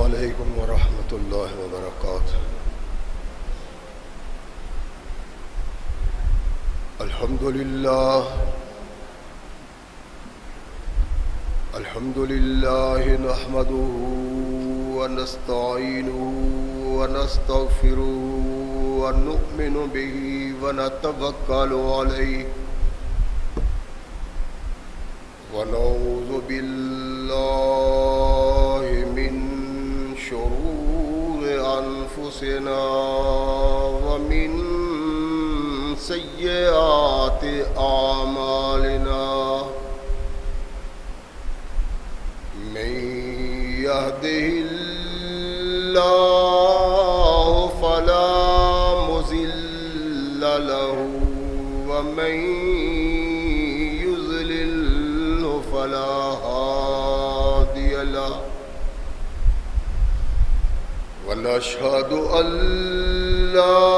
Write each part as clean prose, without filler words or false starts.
علیکم ورحمۃ اللہ وبرکاتہ۔ الحمد للہ نحمده ونستعینه ونستغفره ونؤمن به ونتوکل علیہ ونعوذ باللہ من شرور انفسنا ومن سیئات اعمالنا من يهده الله فلا مضل له ومن يضلل فلا هادي له ونشهد أن لا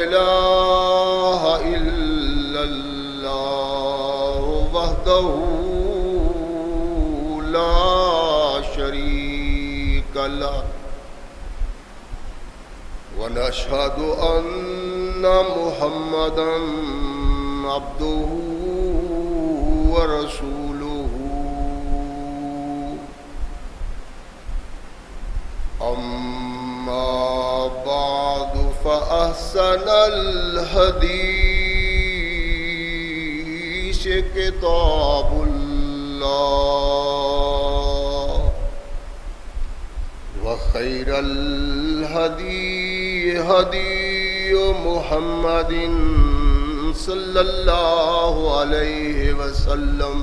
إله إلا الله وحده لا شريك له ونشهد أن محمدا عبده ورسوله أما بعد فأحسن الحديث كتاب الله وخير الهدي هدي محمد صلى الله عليه وسلم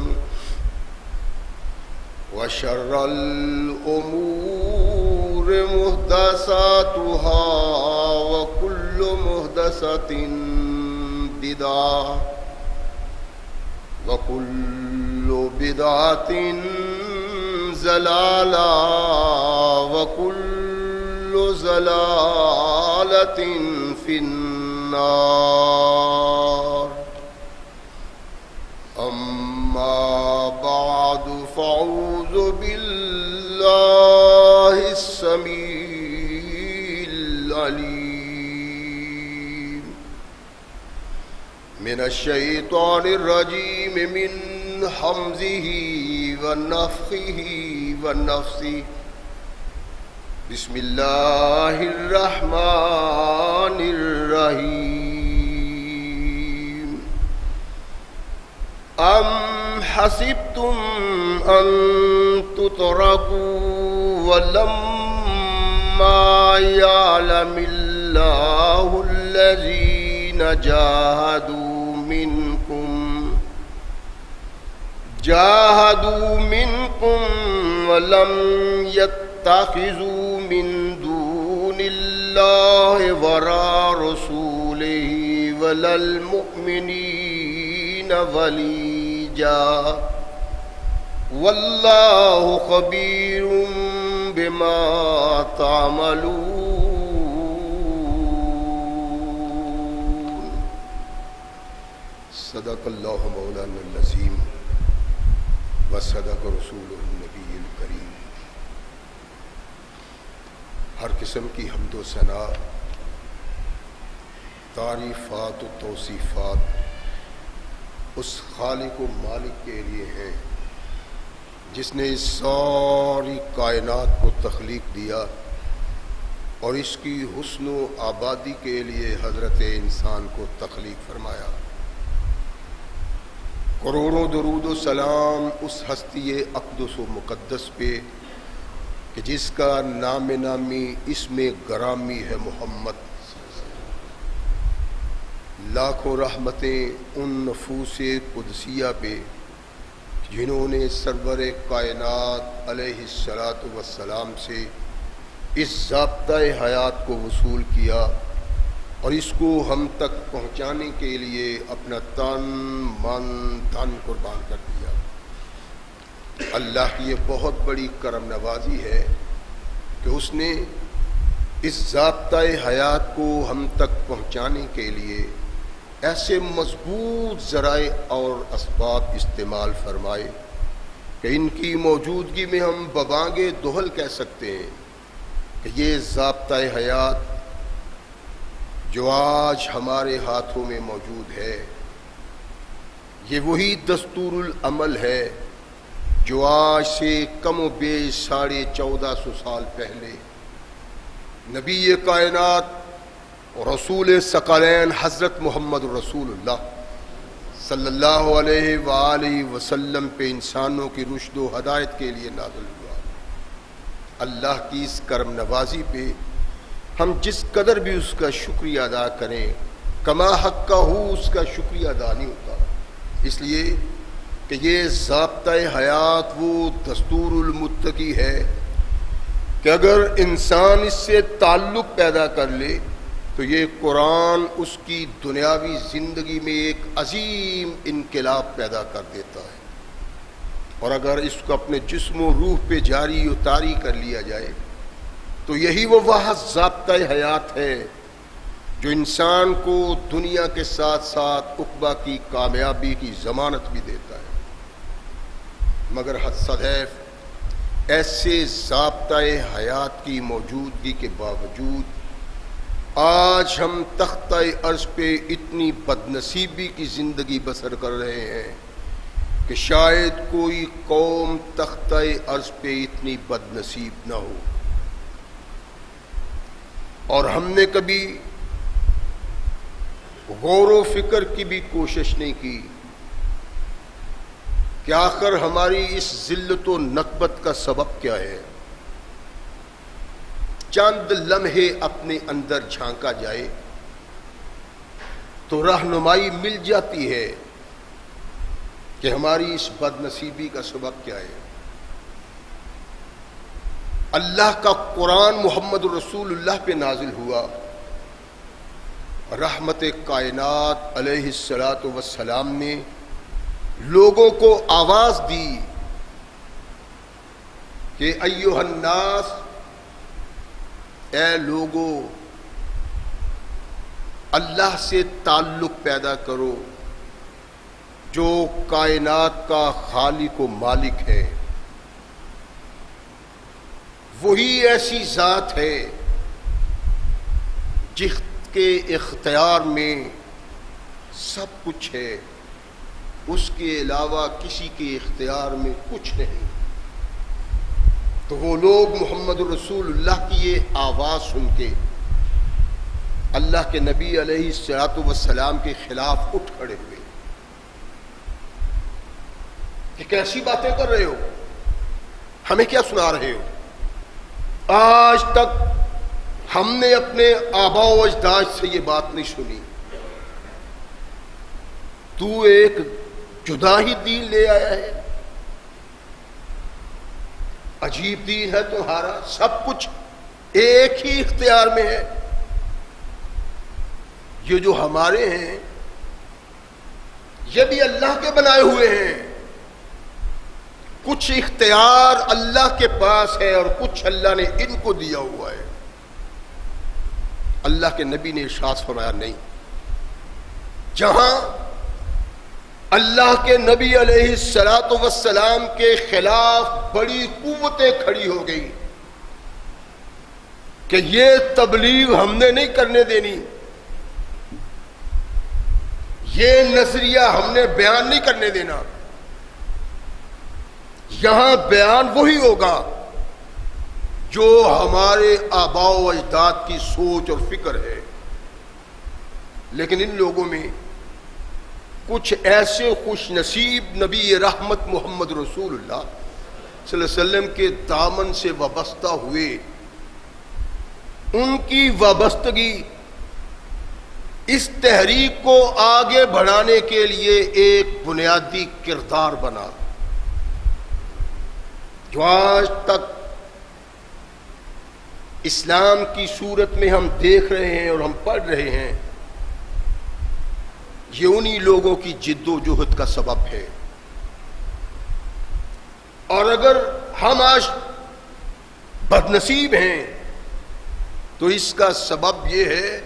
وشر الأمور محدثاتها وكل محدثة بدعة وكل بدعة ضلالة وكل ضلالة في النار أما بعد فأعوذ بالله السميع العليم من الشيطان الرجيم من حمزه ونفخه ونفثه بسم الله الرحمن الرحيم أم حسبتم أن تتركوا ولما يعلم الله الذين جاهدوا منكم ولم يتخذوا من دون الله ولا رسوله ولا المؤمنين وليجا والله خبير بما تعملون۔ صدق اللہ مولانا العظیم وصدق رسولہ النبی الکریم۔ ہر قسم کی حمد و ثنا، تعریفات و توصیفات اس خالق و مالک کے لیے ہیں جس نے اس ساری کائنات کو تخلیق دیا اور اس کی حسن و آبادی کے لیے حضرت انسان کو تخلیق فرمایا۔ کروڑوں درود و سلام اس ہستی اقدس و مقدس پہ کہ جس کا نام نامی اسم گرامی ہے محمد۔ لاکھوں رحمتیں ان نفوس قدسیہ پہ جنہوں نے سرور کائنات علیہ الصلاۃ والسلام سے اس ضابطۂ حیات کو وصول کیا اور اس کو ہم تک پہنچانے کے لیے اپنا تن من دھن قربان کر دیا۔ اللہ کی یہ بہت بڑی کرم نوازی ہے کہ اس نے اس ضابطۂ حیات کو ہم تک پہنچانے کے لیے ایسے مضبوط ذرائع اور اسباب استعمال فرمائے کہ ان کی موجودگی میں ہم ببانگ دہل کہہ سکتے ہیں کہ یہ ضابطۂ حیات جو آج ہمارے ہاتھوں میں موجود ہے، یہ وہی دستور العمل ہے جو آج سے کم و بیش 1450 سال پہلے نبی کائنات اور رسول ثقلین حضرت محمد رسول اللہ صلی اللہ علیہ وآلہ وسلم پہ انسانوں کی رشد و ہدایت کے لیے نازل ہوا۔ اللہ کی اس کرم نوازی پہ ہم جس قدر بھی اس کا شکریہ ادا کریں کما حق کا ہو اس کا شکریہ ادا نہیں ہوتا، اس لیے کہ یہ ضابطۂ حیات وہ دستور المتقی ہے کہ اگر انسان اس سے تعلق پیدا کر لے تو یہ قرآن اس کی دنیاوی زندگی میں ایک عظیم انقلاب پیدا کر دیتا ہے، اور اگر اس کو اپنے جسم و روح پہ جاری و طاری کر لیا جائے تو یہی وہ واحد ضابطۂ حیات ہے جو انسان کو دنیا کے ساتھ ساتھ عقبہ کی کامیابی کی ضمانت بھی دیتا ہے۔ مگر سدیف ایسے ضابطۂ حیات کی موجودگی کے باوجود آج ہم تختہ عرض پہ اتنی بدنصیبی کی زندگی بسر کر رہے ہیں کہ شاید کوئی قوم تختہ عرض پہ اتنی بدنصیب نہ ہو، اور ہم نے کبھی غور و فکر کی بھی کوشش نہیں کی کہ آخر ہماری اس ذلت و نکبت کا سبب کیا ہے۔ چند لمحے اپنے اندر جھانکا جائے تو رہنمائی مل جاتی ہے کہ ہماری اس بد نصیبی کا سبب کیا ہے۔ اللہ کا قرآن محمد رسول اللہ پہ نازل ہوا، رحمت کائنات علیہ الصلاۃ والسلام نے لوگوں کو آواز دی کہ ایھا الناس، اے لوگو اللہ سے تعلق پیدا کرو جو کائنات کا خالق و مالک ہے۔ وہی ایسی ذات ہے جس کے اختیار میں سب کچھ ہے، اس کے علاوہ کسی کے اختیار میں کچھ نہیں۔ تو وہ لوگ محمد رسول اللہ کی یہ آواز سن کے اللہ کے نبی علیہ الصلوۃ والسلام کے خلاف اٹھ کھڑے ہوئے کہ کیسی باتیں کر رہے ہو، ہمیں کیا سنا رہے ہو؟ آج تک ہم نے اپنے آباء و اجداد سے یہ بات نہیں سنی، تو ایک جدا ہی دین لے آیا ہے، عجیب دین ہے تمہارا، سب کچھ ایک ہی اختیار میں ہے۔ یہ جو ہمارے ہیں یہ بھی اللہ کے بنائے ہوئے ہیں، کچھ اختیار اللہ کے پاس ہے اور کچھ اللہ نے ان کو دیا ہوا ہے۔ اللہ کے نبی نے ارشاد فرمایا نہیں، جہاں اللہ کے نبی علیہ الصلوۃ والسلام کے خلاف بڑی قوتیں کھڑی ہو گئی کہ یہ تبلیغ ہم نے نہیں کرنے دینی، یہ نظریہ ہم نے بیان نہیں کرنے دینا، یہاں بیان وہی ہوگا جو ہمارے آباء و اجداد کی سوچ اور فکر ہے۔ لیکن ان لوگوں میں کچھ ایسے خوش نصیب نبی رحمت محمد رسول اللہ صلی اللہ علیہ وسلم کے دامن سے وابستہ ہوئے، ان کی وابستگی اس تحریک کو آگے بڑھانے کے لیے ایک بنیادی کردار بنا، جو آج تک اسلام کی صورت میں ہم دیکھ رہے ہیں اور ہم پڑھ رہے ہیں، یہ انہی لوگوں کی جد و جہد کا سبب ہے۔ اور اگر ہم آج بدنصیب ہیں تو اس کا سبب یہ ہے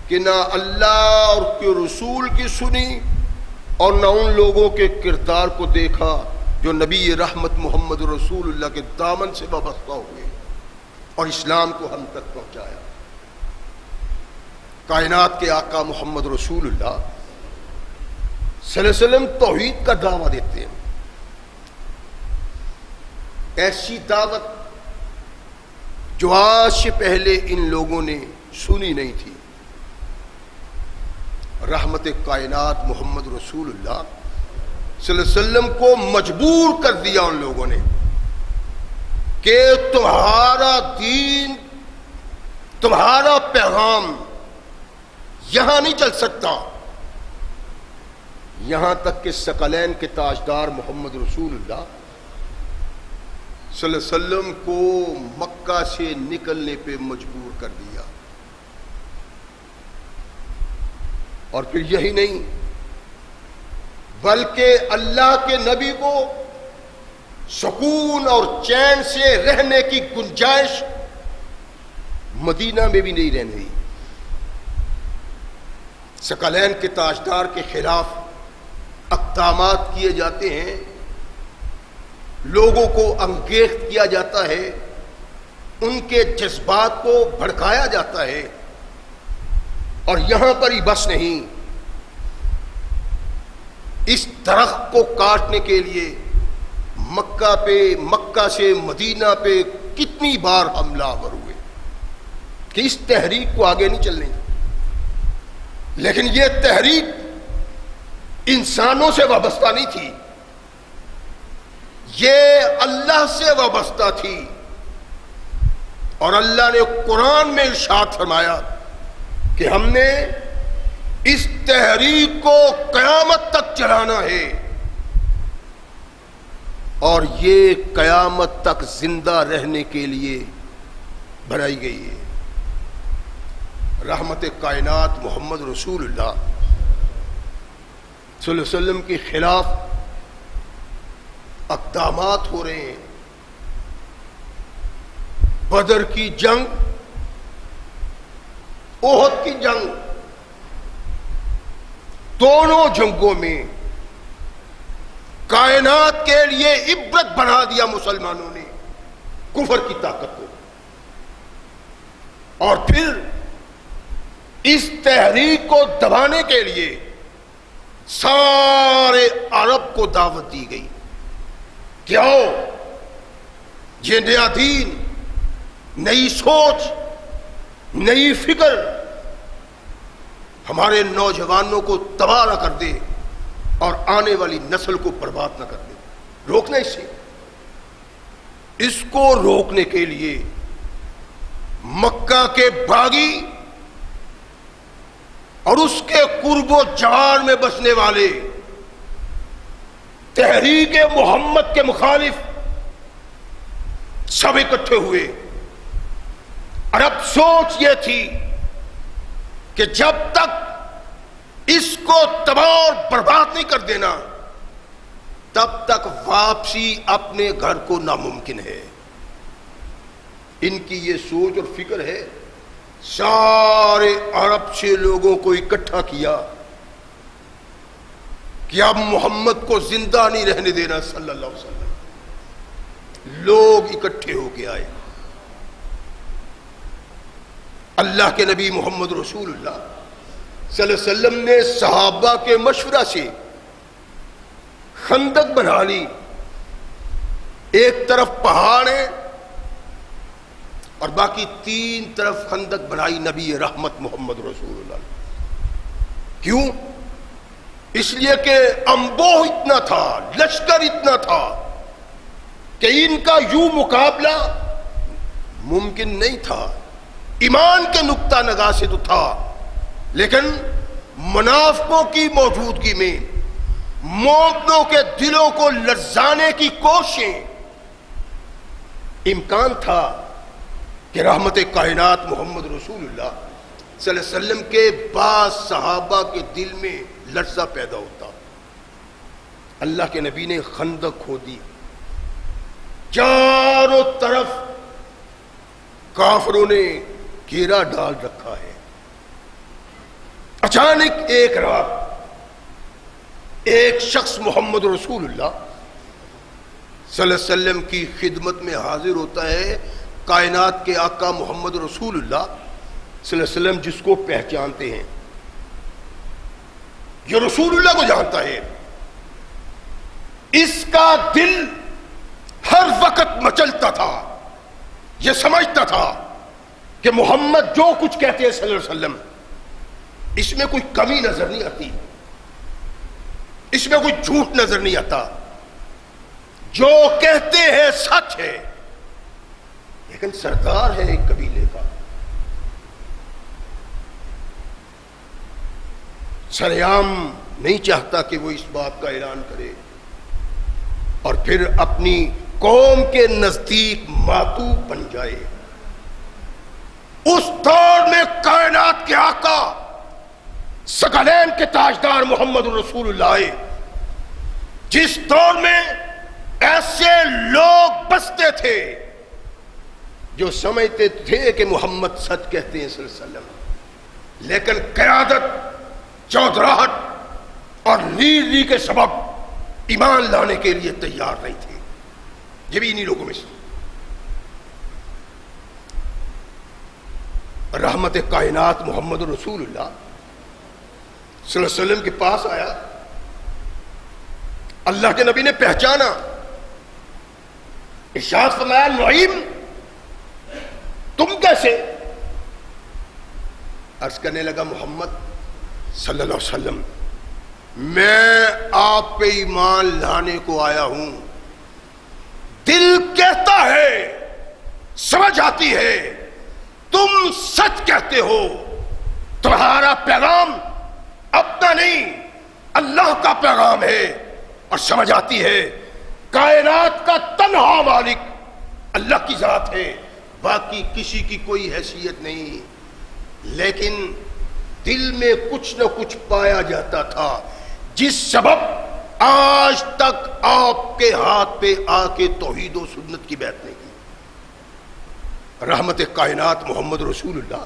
کہ نہ اللہ اور کے رسول کی سنی اور نہ ان لوگوں کے کردار کو دیکھا جو نبی رحمت محمد رسول اللہ کے دامن سے وابستہ ہوئے اور اسلام کو ہم تک پہنچایا۔ کائنات کے آقا محمد رسول اللہ صلی اللہ علیہ وسلم توحید کا دعویٰ دیتے ہیں۔ ایسی دعوت جو آج سے پہلے ان لوگوں نے سنی نہیں تھی۔ رحمت کائنات محمد رسول اللہ صلی اللہ علیہ وسلم کو مجبور کر دیا ان لوگوں نے کہ تمہارا دین، تمہارا پیغام یہاں نہیں چل سکتا یہاں تک کہ ثقلین کے تاجدار محمد رسول اللہ صلی اللہ علیہ وسلم کو مکہ سے نکلنے پہ مجبور کر دیا۔ اور پھر یہی نہیں بلکہ اللہ کے نبی کو سکون اور چین سے رہنے کی گنجائش مدینہ میں بھی نہیں رہنے دی۔ ثقلین کے تاجدار کے خلاف اقدامات کیے جاتے ہیں، لوگوں کو انگیخت کیا جاتا ہے، ان کے جذبات کو بھڑکایا جاتا ہے، اور یہاں پر ہی بس نہیں، اس درخت کو کاٹنے کے لیے مکہ سے مدینہ پہ کتنی بار حملہ آور ہوئے کہ اس تحریک کو آگے نہیں چلنے دی۔ لیکن یہ تحریک انسانوں سے وابستہ نہیں تھی، یہ اللہ سے وابستہ تھی، اور اللہ نے قرآن میں ارشاد فرمایا کہ ہم نے اس تحریک کو قیامت تک چلانا ہے، اور یہ قیامت تک زندہ رہنے کے لیے بنائی گئی ہے۔ رحمت کائنات محمد رسول اللہ صلی اللہ علیہ وسلم کے خلاف اقدامات ہو رہے ہیں۔ بدر کی جنگ، احد کی جنگ، دونوں جنگوں میں کائنات کے لیے عبرت بنا دیا مسلمانوں نے کفر کی طاقت کو، اور پھر اس تحریک کو دبانے کے لیے سارے عرب کو دعوت دی گئی کہ آؤ، یہ نیا دین، نئی سوچ، نئی فکر ہمارے نوجوانوں کو تباہ نہ کر دے اور آنے والی نسل کو برباد نہ کر دے۔ روکنا اس کو روکنے کے لیے مکہ کے باغی اور اس کے قرب و جوار میں بسنے والے تحریک محمد کے مخالف سب اکٹھے ہوئے، اور اب سوچ یہ تھی کہ جب تک اس کو تباہ اور برباد نہیں کر دینا تب تک واپسی اپنے گھر کو ناممکن ہے۔ ان کی یہ سوچ اور فکر ہے۔ سارے عرب سے لوگوں کو اکٹھا کیا کہ اب محمد کو زندہ نہیں رہنے دینا صلی اللہ علیہ وسلم۔ لوگ اکٹھے ہو کے آئے، اللہ کے نبی محمد رسول اللہ صلی اللہ علیہ وسلم نے صحابہ کے مشورہ سے خندق بنا لی۔ ایک طرف پہاڑ ہے اور باقی تین طرف خندق بنائی نبی رحمت محمد رسول اللہ۔ کیوں؟ اس لیے کہ انبوہ اتنا تھا، لشکر اتنا تھا کہ ان کا یوں مقابلہ ممکن نہیں تھا۔ ایمان کے نقطہ نگاہ سے تو تھا، لیکن منافقوں کی موجودگی میں مومنوں کے دلوں کو لرزانے کی کوششیں، امکان تھا کہ رحمت کائنات محمد رسول اللہ صلی اللہ علیہ وسلم کے بعض صحابہ کے دل میں لرزہ پیدا ہوتا۔ اللہ کے نبی نے خندق کھودی، چاروں طرف کافروں نے گھیرا ڈال رکھا ہے۔ اچانک ایک رات ایک شخص محمد رسول اللہ صلی اللہ علیہ وسلم کی خدمت میں حاضر ہوتا ہے کائنات کے آقا محمد رسول اللہ صلی اللہ علیہ وسلم، جس کو پہچانتے ہیں، جو رسول اللہ کو جانتا ہے، اس کا دل ہر وقت مچلتا تھا، یہ سمجھتا تھا کہ محمد جو کچھ کہتے ہیں صلی اللہ علیہ وسلم، اس میں کوئی کمی نظر نہیں آتی، اس میں کوئی جھوٹ نظر نہیں آتا، جو کہتے ہیں سچ ہے۔ لیکن سردار ہے ایک قبیلے کا، سریعام نہیں چاہتا کہ وہ اس بات کا اعلان کرے اور پھر اپنی قوم کے نزدیک معتوب بن جائے۔ اس دور میں کائنات کے آقا ثقلین کے تاجدار محمد رسول اللہ آئے، جس دور میں ایسے لوگ بستے تھے جو سمجھتے تھے کہ محمد سچ کہتے ہیں صلی اللہ علیہ وسلم، لیکن قیادت، چودراہٹ اور ری کے سبب ایمان لانے کے لیے تیار نہیں تھے۔ یہ بھی انہی لوگوں میں سے رحمت کائنات محمد رسول اللہ صلی اللہ علیہ وسلم کے پاس آیا، اللہ کے نبی نے پہچانا، ارشاد فرمایا نعیم تم کیسے؟ عرض کرنے لگا محمد صلی اللہ علیہ وسلم میں آپ پہ ایمان لانے کو آیا ہوں، دل کہتا ہے، سمجھ آتی ہے تم سچ کہتے ہو، تمہارا پیغام اپنا نہیں اللہ کا پیغام ہے، اور سمجھ آتی ہے کائنات کا تنہا مالک اللہ کی ذات ہے، باقی کسی کی کوئی حیثیت نہیں۔ لیکن دل میں کچھ نہ کچھ پایا جاتا تھا جس سبب آج تک آپ کے ہاتھ پہ آ کے توحید و سنت کی بیعت نہیں کی۔ رحمت کائنات محمد رسول اللہ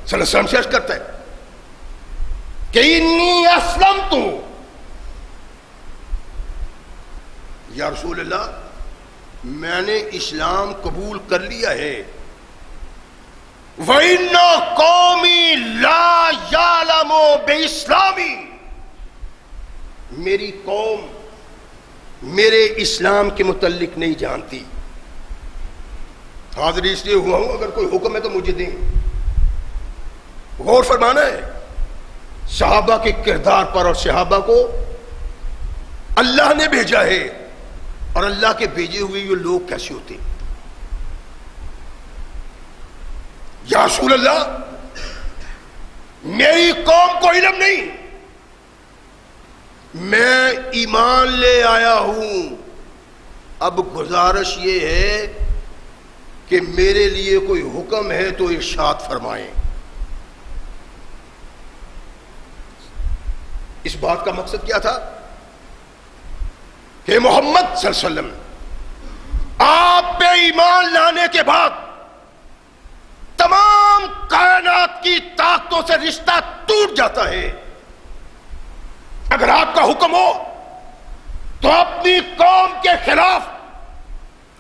صلی اللہ علیہ وسلم سے عرض کرتا ہے کہ انی اسلمت، یا رسول اللہ میں نے اسلام قبول کر لیا ہے، وَإِنَّ قَوْمِي لَا يَعْلَمُوا بِإِسْلَامِي، میری قوم میرے اسلام کے متعلق نہیں جانتی۔ حاضر اس لیے ہوا ہوں، اگر کوئی حکم ہے تو مجھے دیں۔ غور فرمانا ہے صحابہ کے کردار پر، اور صحابہ کو اللہ نے بھیجا ہے، اور اللہ کے بھیجے ہوئے یہ لوگ کیسے ہوتے ہیں۔ یا رسول اللہ میری قوم کو علم نہیں، میں ایمان لے آیا ہوں، اب گزارش یہ ہے کہ میرے لیے کوئی حکم ہے تو ارشاد فرمائیں۔ اس بات کا مقصد کیا تھا کہ محمد صلی اللہ علیہ وسلم آپ پہ ایمان لانے کے بعد تمام کائنات کی طاقتوں سے رشتہ ٹوٹ جاتا ہے۔ اگر آپ کا حکم ہو تو اپنی قوم کے خلاف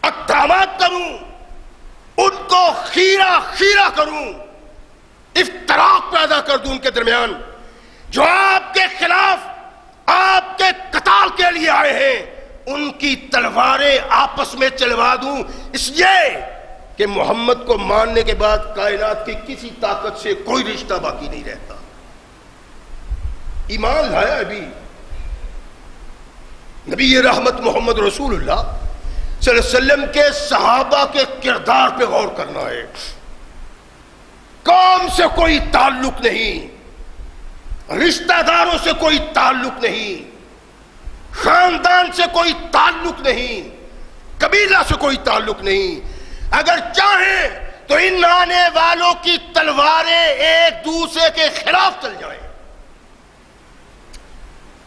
اقدامات کروں، ان کو خیرہ خیرہ کروں، افتراق پیدا کر دوں ان کے درمیان، جو آپ کے خلاف آپ کے قتال کے لیے آئے ہیں ان کی تلواریں آپس میں چلوا دوں، اس لیے کہ محمد کو ماننے کے بعد کائنات کی کسی طاقت سے کوئی رشتہ باقی نہیں رہتا۔ ایمان لایا ابھی نبی رحمت محمد رسول اللہ صلی اللہ علیہ وسلم کے صحابہ کے کردار پہ غور کرنا ہے۔ قوم سے کوئی تعلق نہیں، رشتہ داروں سے کوئی تعلق نہیں، خاندان سے کوئی تعلق نہیں، قبیلہ سے کوئی تعلق نہیں۔ اگر چاہیں تو ان آنے والوں کی تلواریں ایک دوسرے کے خلاف چل جائیں۔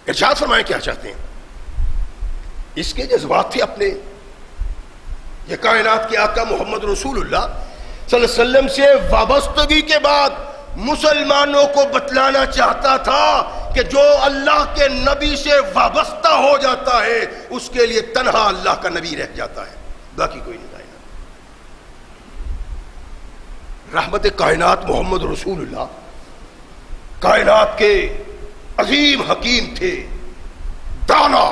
ارشاد فرمائیں کیا چاہتے ہیں؟ اس کے جذبات تھے اپنے، یہ کائنات کے آقا محمد رسول اللہ صلی اللہ علیہ وسلم سے وابستگی کے بعد مسلمانوں کو بتلانا چاہتا تھا کہ جو اللہ کے نبی سے وابستہ ہو جاتا ہے اس کے لیے تنہا اللہ کا نبی رہ جاتا ہے، باقی کوئی نہیں کائنات۔ رحمت کائنات محمد رسول اللہ کائنات کے عظیم حکیم تھے، دانا۔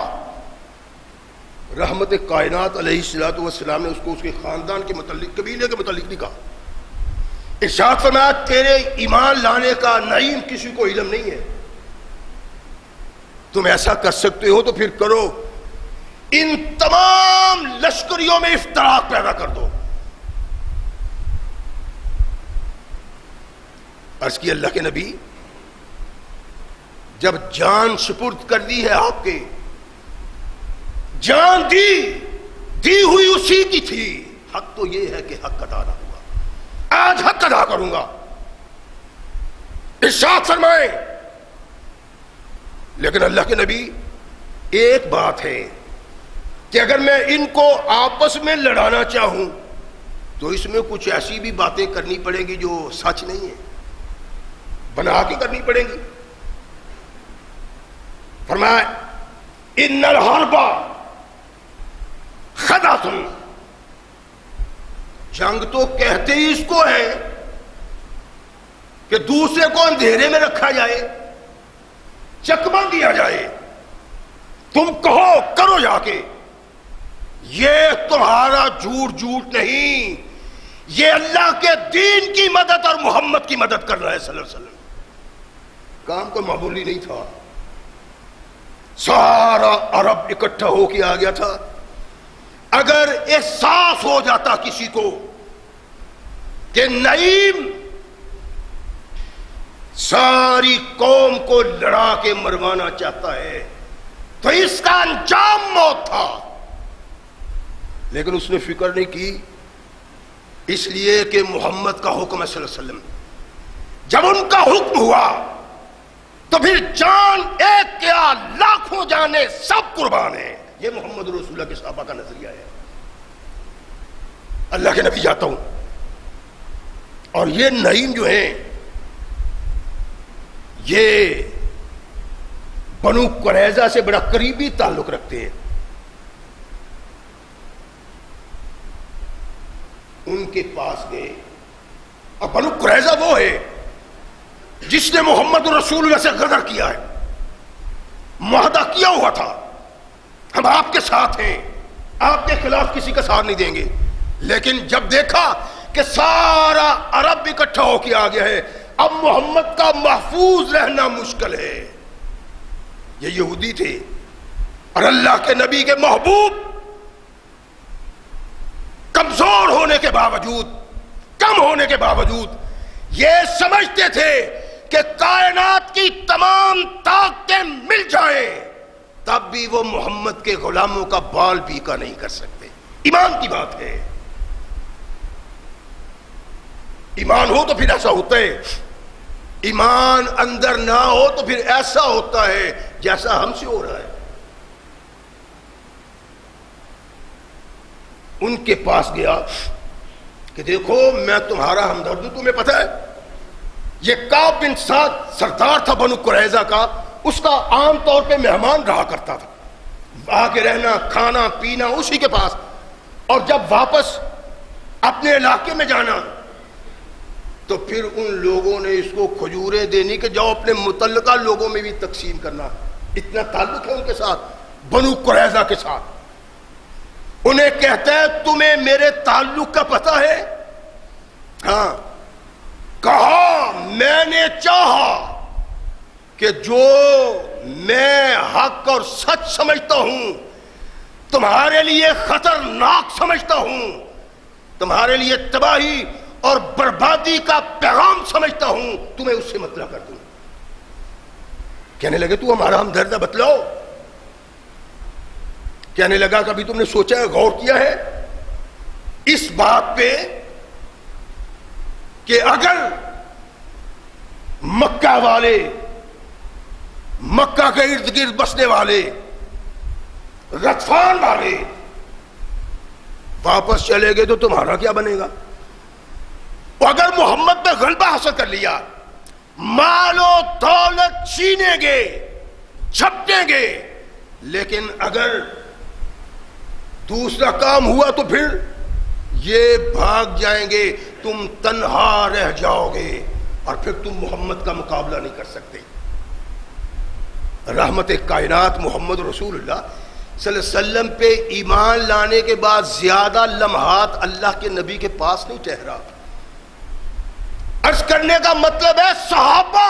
رحمت کائنات علیہ الصلوۃ والسلام نے اس کو اس کے خاندان کے متعلق، قبیلے کے متعلق نہیں کہا۔ ارشاد فرمایا تیرے ایمان لانے کا نعیم کسی کو علم نہیں ہے، تم ایسا کر سکتے ہو تو پھر کرو، ان تمام لشکریوں میں افتراق پیدا کر دو۔ عرض کی اللہ کے نبی جب جان سپرد کر دی ہے آپ کے، جان دی ہوئی اسی کی تھی، حق تو یہ ہے کہ حق ادا نہ ہوا، آج حق ادا کروں گا۔ ارشاد فرمائے لیکن اللہ کے نبی ایک بات ہے کہ اگر میں ان کو آپس میں لڑانا چاہوں تو اس میں کچھ ایسی بھی باتیں کرنی پڑیں گی جو سچ نہیں ہے، بنا کے کرنی پڑیں گی۔ فرمایا ان الحرب خدعۃ، جنگ تو کہتے ہی اس کو ہے کہ دوسرے کو اندھیرے میں رکھا جائے، چکمہ دیا جائے، تم کہو کرو جا کے، یہ تمہارا جھوٹ نہیں، یہ اللہ کے دین کی مدد اور محمد کی مدد کر رہا ہے صلی اللہ علیہ وسلم۔ کام کوئی معمولی نہیں تھا، سارا عرب اکٹھا ہو کے آ گیا تھا۔ اگر احساس ہو جاتا کسی کو کہ نعیم ساری قوم کو لڑا کے مروانا چاہتا ہے تو اس کا انجام موت تھا، لیکن اس نے فکر نہیں کی، اس لیے کہ محمد کا حکم ہے صلی اللہ علیہ وسلم۔ جب ان کا حکم ہوا تو پھر جان ایک کیا لاکھوں جانے سب قربان ہیں، یہ محمد رسول اللہ کے صحابہ کا نظریہ ہے۔ اللہ کے نبی جاتا ہوں، اور یہ نعیم جو ہیں یہ بنو قریظہ سے بڑا قریبی تعلق رکھتے ہیں، ان کے پاس گئے، اور بنو قریظہ وہ ہے جس نے محمد رسول اللہ سے غدر کیا ہے، معاہدہ کیا ہوا تھا ہم آپ کے ساتھ ہیں، آپ کے خلاف کسی کا ساتھ نہیں دیں گے، لیکن جب دیکھا کہ سارا عرب اکٹھا ہو کے آ گیا ہے، اب محمد کا محفوظ رہنا مشکل ہے۔ یہ یہودی تھے اور اللہ کے نبی کے محبوب، کمزور ہونے کے باوجود، کم ہونے کے باوجود یہ سمجھتے تھے کہ کائنات کی تمام طاقتیں مل جائیں تب بھی وہ محمد کے غلاموں کا بال پیکا نہیں کر سکتے۔ ایمان کی بات ہے، ایمان ہو تو پھر ایسا ہوتا ہے، ایمان اندر نہ ہو تو پھر ایسا ہوتا ہے جیسا ہم سے ہو رہا ہے۔ ان کے پاس گیا کہ دیکھو میں تمہارا ہمدرد ہوں، تمہیں پتہ ہے یہ کعب بن سعد سردار تھا بنو قریظہ کا، اس کا عام طور پہ مہمان رہا کرتا تھا، آ کے رہنا کھانا پینا اسی کے پاس، اور جب واپس اپنے علاقے میں جانا تو پھر ان لوگوں نے اس کو کھجوریں دینی کہ جاؤ اپنے متعلقہ لوگوں میں بھی تقسیم کرنا، اتنا تعلق ہے ان کے ساتھ، بنو قریظہ کے ساتھ۔ انہیں کہتا ہے تمہیں میرے تعلق کا پتہ ہے؟ ہاں، کہا میں نے چاہا کہ جو میں حق اور سچ سمجھتا ہوں تمہارے لیے خطرناک سمجھتا ہوں، تمہارے لیے تباہی اور بربادی کا پیغام سمجھتا ہوں، تمہیں اس سے مطلع کر دوں۔ کہنے لگے تو ہمارا ہمدرد ہے، بتلاؤ۔ کہنے لگا کبھی تم نے سوچا ہے، غور کیا ہے اس بات پہ کہ اگر مکہ والے، مکہ کے ارد گرد بسنے والے، غطفان والے واپس چلے گئے تو تمہارا کیا بنے گا؟ اگر محمد پہ غلبہ حاصل کر لیا، مال و دولت چھینیں گے، جھپٹیں گے، لیکن اگر دوسرا کام ہوا تو پھر یہ بھاگ جائیں گے، تم تنہا رہ جاؤ گے اور پھر تم محمد کا مقابلہ نہیں کر سکتے۔ رحمت کائنات محمد رسول اللہ صلی اللہ علیہ وسلم پہ ایمان لانے کے بعد زیادہ لمحات اللہ کے نبی کے پاس نہیں ٹھہرا۔ عرض کرنے کا مطلب ہے صحابہ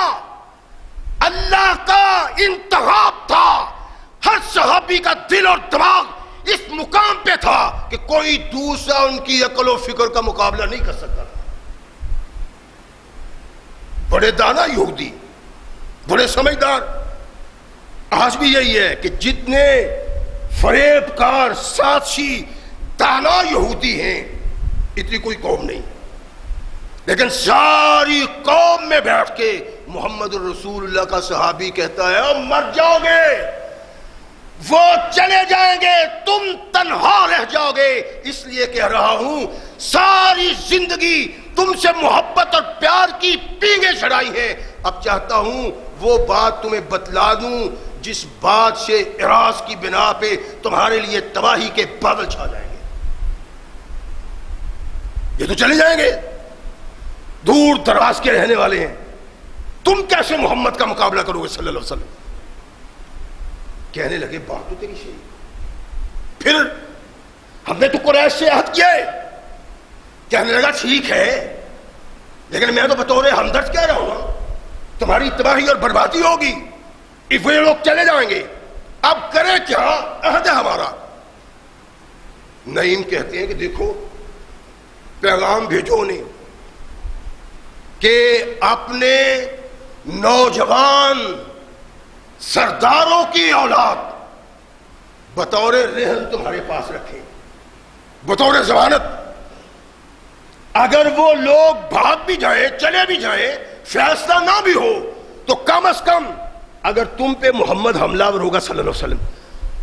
اللہ کا انتخاب تھا، ہر صحابی کا دل اور دماغ اس مقام پہ تھا کہ کوئی دوسرا ان کی عقل و فکر کا مقابلہ نہیں کر سکتا تھا۔ بڑے دانا یہودی، بڑے سمجھدار، آج بھی یہی ہے کہ جتنے فریب کار سازشی دانا یہودی ہیں اتنی کوئی قوم نہیں، لیکن ساری قوم میں بیٹھ کے محمد الرسول اللہ کا صحابی کہتا ہے اب مر جاؤ گے، وہ چلے جائیں گے، تم تنہا رہ جاؤ گے، اس لیے کہہ رہا ہوں ساری زندگی تم سے محبت اور پیار کی پینگیں چڑھائی ہیں، اب چاہتا ہوں وہ بات تمہیں بتلا دوں جس بات سے اعراض کی بنا پہ تمہارے لیے تباہی کے بادل چھا جائیں گے۔ یہ تو چلے جائیں گے، دور دراز کے رہنے والے ہیں، تم کیسے محمد کا مقابلہ کرو گے صلی اللہ علیہ وسلم؟ کہنے لگے بات تو تیری صحیح، پھر ہم نے تو قریش سے عہد کیا ہے۔ کہنے لگا ٹھیک ہے، لیکن میں تو بطور ہمدرد کہہ رہا ہوں تمہاری تباہی اور بربادی ہوگی، وہ لوگ چلے جائیں گے، اب کریں کیا؟ عہد ہے ہمارا۔ نعیم کہتے ہیں کہ دیکھو پیغام بھیجو انہیں کہ اپنے نوجوان سرداروں کی اولاد بطور رہن تمہارے پاس رکھیں، بطور ضمانت۔ اگر وہ لوگ بھاگ بھی جائیں، چلے بھی جائیں، فیصلہ نہ بھی ہو تو کم از کم اگر تم پہ محمد حملہ ور ہوگا صلی اللہ علیہ وسلم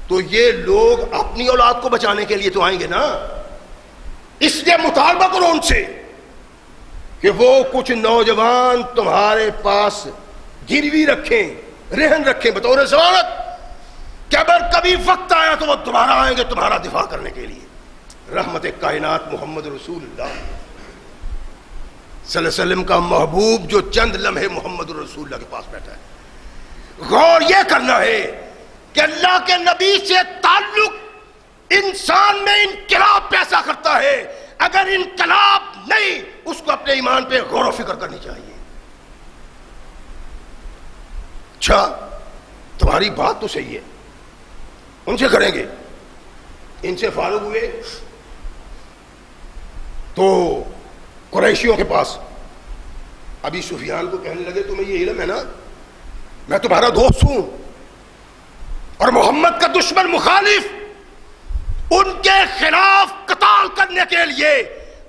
تو یہ لوگ اپنی اولاد کو بچانے کے لیے تو آئیں گے نا، اس لیے مطالبہ کرو ان سے کہ وہ کچھ نوجوان تمہارے پاس گروی رکھیں، رہن رکھیں بطور ضمانت کہ اگر کبھی وقت آیا تو وہ دوبارہ آئیں گے تمہارا دفاع کرنے کے لیے۔ رحمت کائنات محمد رسول اللہ صلی اللہ علیہ وسلم کا محبوب جو چند لمحے محمد رسول اللہ کے پاس بیٹھا ہے، غور یہ کرنا ہے کہ اللہ کے نبی سے تعلق انسان میں انقلاب پیدا کرتا ہے، اگر انقلاب نہیں اس کو اپنے ایمان پہ غور و فکر کرنی چاہیے۔ اچھا تمہاری بات تو صحیح ہے، ان سے کریں گے۔ ان سے فارغ ہوئے تو قریشیوں کے پاس ابی سفیان کو کہنے لگے تمہیں یہ علم ہے نا میں تمہارا دوست ہوں اور محمد کا دشمن مخالف، ان کے خلاف قتال کرنے کے لیے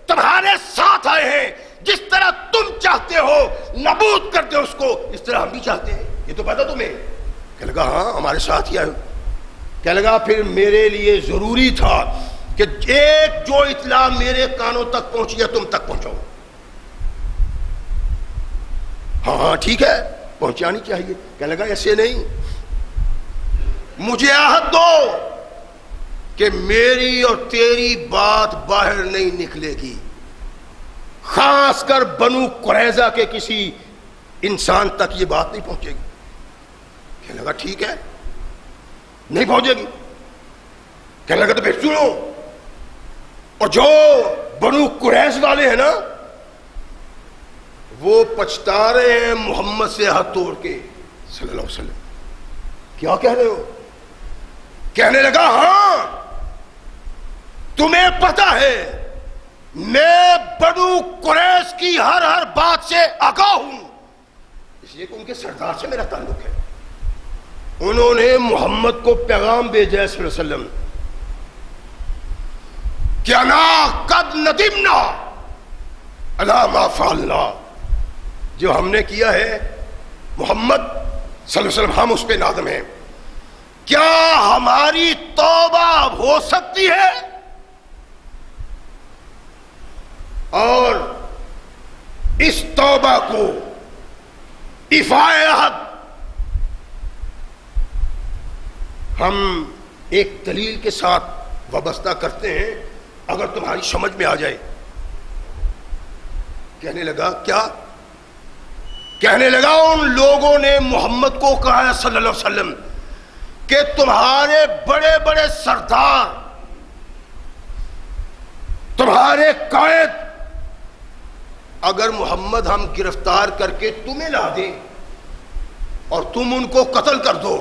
تمہارے ساتھ آئے ہیں، جس طرح تم چاہتے ہو نابود کر دے اس کو، اس طرح ہم بھی چاہتے ہیں، یہ تو پتا تمہیں؟ کہنے لگا ہاں ہمارے ساتھ ہی آئے ہو۔ کہنے لگا پھر میرے لیے ضروری تھا کہ ایک جو اطلاع میرے کانوں تک پہنچی ہے تم تک پہنچاؤ۔ ہاں ہاں ٹھیک ہے پہنچانی چاہیے۔ کہنے لگا ایسے نہیں، مجھے عہد دو کہ میری اور تیری بات باہر نہیں نکلے گی، خاص کر بنو قریظہ کے کسی انسان تک یہ بات نہیں پہنچے گی۔ کہنے لگا ٹھیک ہے نہیں پہنچے گی۔ کہنے لگا تو پھر سنو، اور جو بنو قریظ والے ہیں نا وہ پچھتا رہے ہیں محمد سے ہاتھ توڑ کے صلی اللہ علیہ وسلم۔ کیا کہہ رہے ہو؟ کہنے لگا ہاں تمہیں پتا ہے میں بنو قریظ کی ہر ہر بات سے آگاہ ہوں، اس لیے کہ ان کے سردار سے میرا تعلق ہے۔ انہوں نے محمد کو پیغام بھیجا صلی اللہ علیہ وسلم کہ انا قد ندمنا علی ما فعلنا، جو ہم نے کیا ہے محمد صلی اللہ علیہ وسلم ہم اس پہ نادم ہیں، کیا ہماری توبہ ہو سکتی ہے؟ اور اس توبہ کو ایفائے عہد ہم ایک دلیل کے ساتھ وابستہ کرتے ہیں، اگر تمہاری سمجھ میں آ جائے۔ کہنے لگا کیا؟ کہنے لگا ان لوگوں نے محمد کو کہا ہے صلی اللہ علیہ وسلم کہ تمہارے بڑے بڑے سردار، تمہارے قائد، اگر محمد ہم گرفتار کر کے تمہیں لا دیں اور تم ان کو قتل کر دو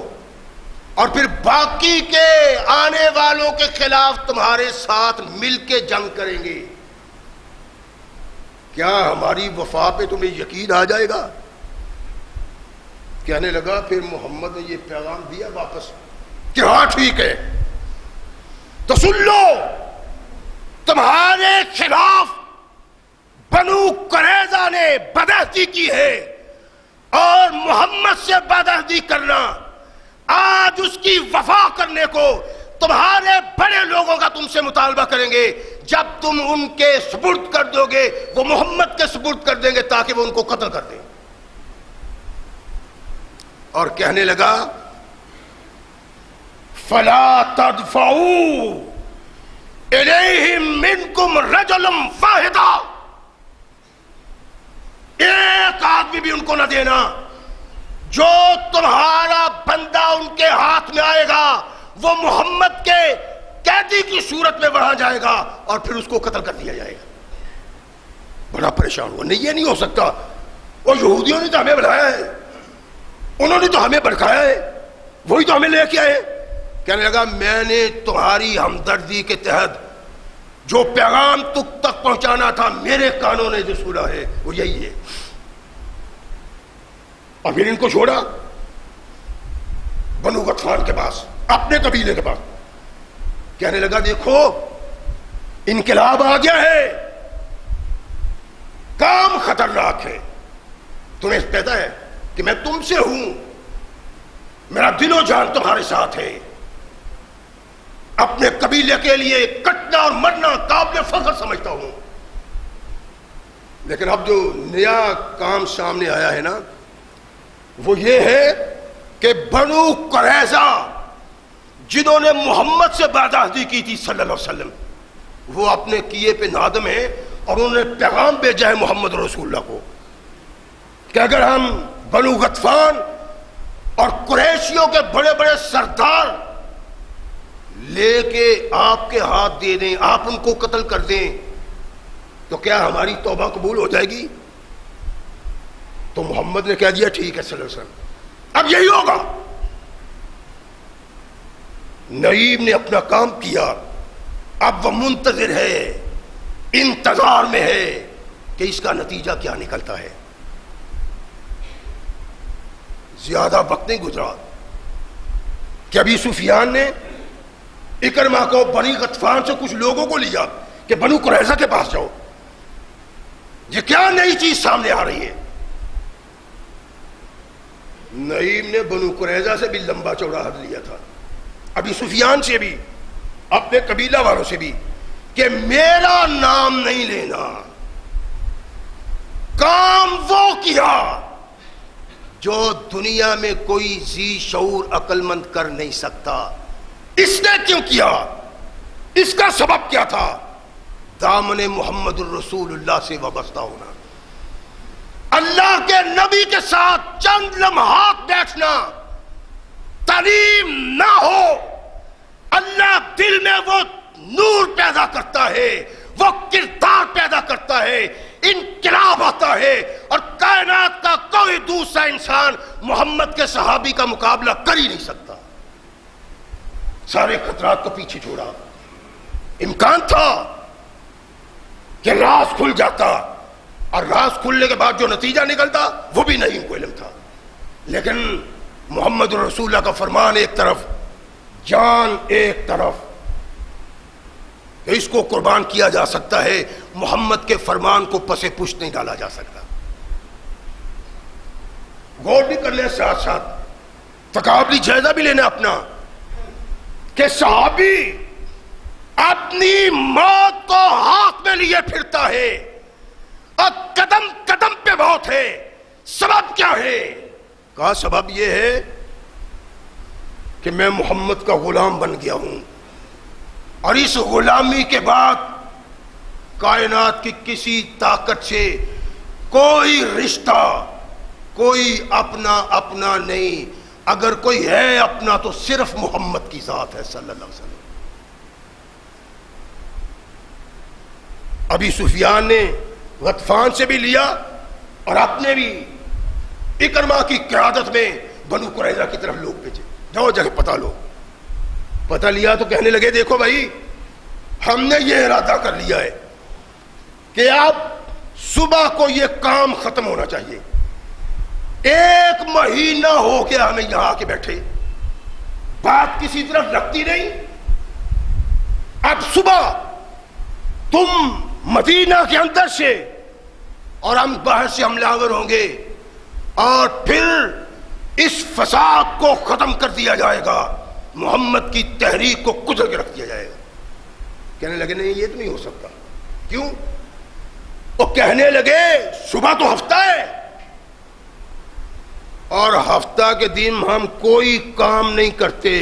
اور پھر باقی کے آنے والوں کے خلاف تمہارے ساتھ مل کے جنگ کریں گے، کیا ہماری وفا پہ تمہیں یقین آ جائے گا؟ کہنے لگا پھر محمد نے یہ پیغام دیا واپس کہ ہاں ٹھیک ہے، تو سن لو، تمہارے خلاف بنو قریظہ نے بدعہدی کی ہے اور محمد سے بدعہدی کرنا، آج اس کی وفا کرنے کو تمہارے بڑے لوگوں کا تم سے مطالبہ کریں گے، جب تم ان کے سپرد کر دو گے وہ محمد کے سپرد کر دیں گے تاکہ وہ ان کو قتل کر دیں۔ اور کہنے لگا فلا تدفعوا الیہم منکم رجلا واحدا، ایک آدمی بھی ان کو نہ دینا، جو تمہارا بندہ ان کے ہاتھ میں آئے گا وہ محمد کے قیدی کی صورت میں وہاں جائے گا اور پھر اس کو قتل کر دیا جائے گا۔ بڑا پریشان ہوا، نہیں یہ نہیں ہو سکتا، وہ یہودیوں نے تو ہمیں بلایا ہے، انہوں نے تو ہمیں بھڑکایا ہے، وہی تو ہمیں لے کے آئے۔ کہنے لگا میں نے تمہاری ہمدردی کے تحت جو پیغام تک پہنچانا تھا میرے کانوں نے جو سنا ہے وہ یہی ہے۔ اور پھر ان کو چھوڑا بنو غطفان کے پاس، اپنے قبیلے کے پاس۔ کہنے لگا دیکھو انقلاب آ گیا ہے، کام خطرناک ہے، تمہیں پتہ ہے کہ میں تم سے ہوں، میرا دل و جان تمہارے ساتھ ہے، اپنے قبیلے کے لیے کٹنا اور مرنا قابل فخر سمجھتا ہوں، لیکن اب جو نیا کام سامنے آیا ہے نا وہ یہ ہے کہ بنو قریظہ جنہوں نے محمد سے بدعہدی کی تھی صلی اللہ علیہ وسلم، وہ اپنے کیے پہ نادم ہیں اور انہوں نے پیغام بھیجا ہے محمد رسول اللہ کو کہ اگر ہم بنو غطفان اور قریشیوں کے بڑے بڑے سردار لے کے آپ کے ہاتھ دے دیں، آپ ان کو قتل کر دیں، تو کیا ہماری توبہ قبول ہو جائے گی؟ تو محمد نے کہہ دیا ٹھیک ہے صلی اللہ علیہ وسلم، اب یہی ہوگا۔ نعیم نے اپنا کام کیا، اب وہ منتظر ہے، انتظار میں ہے کہ اس کا نتیجہ کیا نکلتا ہے۔ زیادہ وقت نہیں گزرا کہ ابی سفیان نے اکرمہ کو بنی غطفان سے کچھ لوگوں کو لیا کہ بنو قریظہ کے پاس جاؤ، یہ کیا نئی چیز سامنے آ رہی ہے۔ نعیم نے بنو قریظہ سے بھی لمبا چوڑا حد لیا تھا، ابی سفیان سے بھی، اپنے قبیلہ والوں سے بھی، کہ میرا نام نہیں لینا، کام وہ کیا جو دنیا میں کوئی ذی شعور عقل مند کر نہیں سکتا۔ اس نے کیوں کیا؟ اس کا سبب کیا تھا؟ دامن محمد الرسول اللہ سے وابستہ ہونا، اللہ کے نبی کے ساتھ چند لمحات بیٹھنا، تعلیم نہ ہو، اللہ دل میں وہ نور پیدا کرتا ہے، وہ کردار پیدا کرتا ہے، انقلاب آتا ہے، اور کائنات کا کوئی دوسرا انسان محمد کے صحابی کا مقابلہ کر ہی نہیں سکتا۔ سارے خطرات کو پیچھے چھوڑا، امکان تھا کہ راز کھل جاتا، اور راز کھلنے کے بعد جو نتیجہ نکلتا وہ بھی نعیم کو علم تھا، لیکن محمد رسول اللہ کا فرمان ایک طرف، جان ایک طرف، اس کو قربان کیا جا سکتا ہے، محمد کے فرمان کو پس پشت نہیں ڈالا جا سکتا۔ غور بھی کر لیں، ساتھ ساتھ تقابلی جائزہ بھی لینا اپنا، کہ صحابی اپنی موت کو ہاتھ میں لیے پھرتا ہے اور قدم قدم پہ موت ہے۔ سبب کیا ہے؟ کہا سبب یہ ہے کہ میں محمد کا غلام بن گیا ہوں، اور اس غلامی کے بعد کائنات کی کسی طاقت سے کوئی رشتہ، کوئی اپنا نہیں، اگر کوئی ہے اپنا تو صرف محمد کی ذات ہے صلی اللہ علیہ وسلم۔ ابھی سفیان نے غطفان سے بھی لیا اور اپنے بھی اکرمہ کی قیادت میں بنو قریظہ کی طرف لوگ بھیجے، جاؤ جگہ پتہ لو۔ پتہ لیا تو کہنے لگے دیکھو بھائی، ہم نے یہ ارادہ کر لیا ہے کہ اب صبح کو یہ کام ختم ہونا چاہیے، 1 مہینہ ہو گیا ہمیں یہاں آ کے بیٹھے، بات کسی طرف لگتی نہیں، اب صبح تم مدینہ کے اندر سے اور ہم باہر سے حملہ آور ہوں گے، اور پھر اس فساد کو ختم کر دیا جائے گا، محمد کی تحریک کو کچل کے رکھ دیا جائے گا۔ کہنے لگے نہیں یہ تو نہیں ہو سکتا۔ کیوں؟ وہ کہنے لگے صبح تو ہفتہ ہے، اور ہفتہ کے دن ہم کوئی کام نہیں کرتے،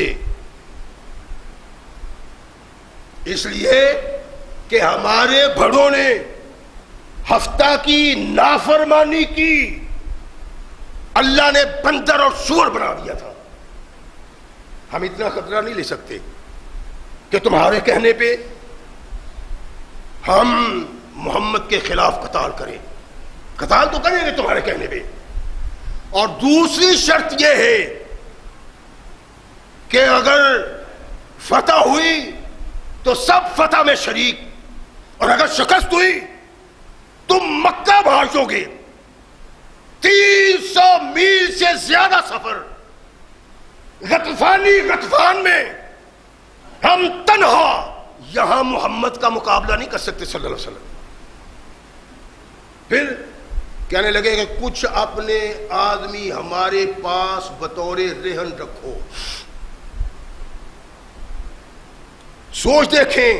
اس لیے کہ ہمارے بڑوں نے ہفتہ کی نافرمانی کی، اللہ نے بندر اور سور بنا دیا تھا، ہم اتنا خطرہ نہیں لے سکتے کہ تمہارے کہنے پہ ہم محمد کے خلاف قتال کریں۔ قتال تو کریں گے تمہارے کہنے پہ، اور دوسری شرط یہ ہے کہ اگر فتح ہوئی تو سب فتح میں شریک، اور اگر شکست ہوئی تم مکہ بھاگو گے، 300 میل سے زیادہ سفر غطفان میں، ہم تنہا یہاں محمد کا مقابلہ نہیں کر سکتے صلی اللہ علیہ وسلم۔ پھر کہنے لگے کہ کچھ اپنے آدمی ہمارے پاس بطور رہن رکھو، سوچ دیکھیں،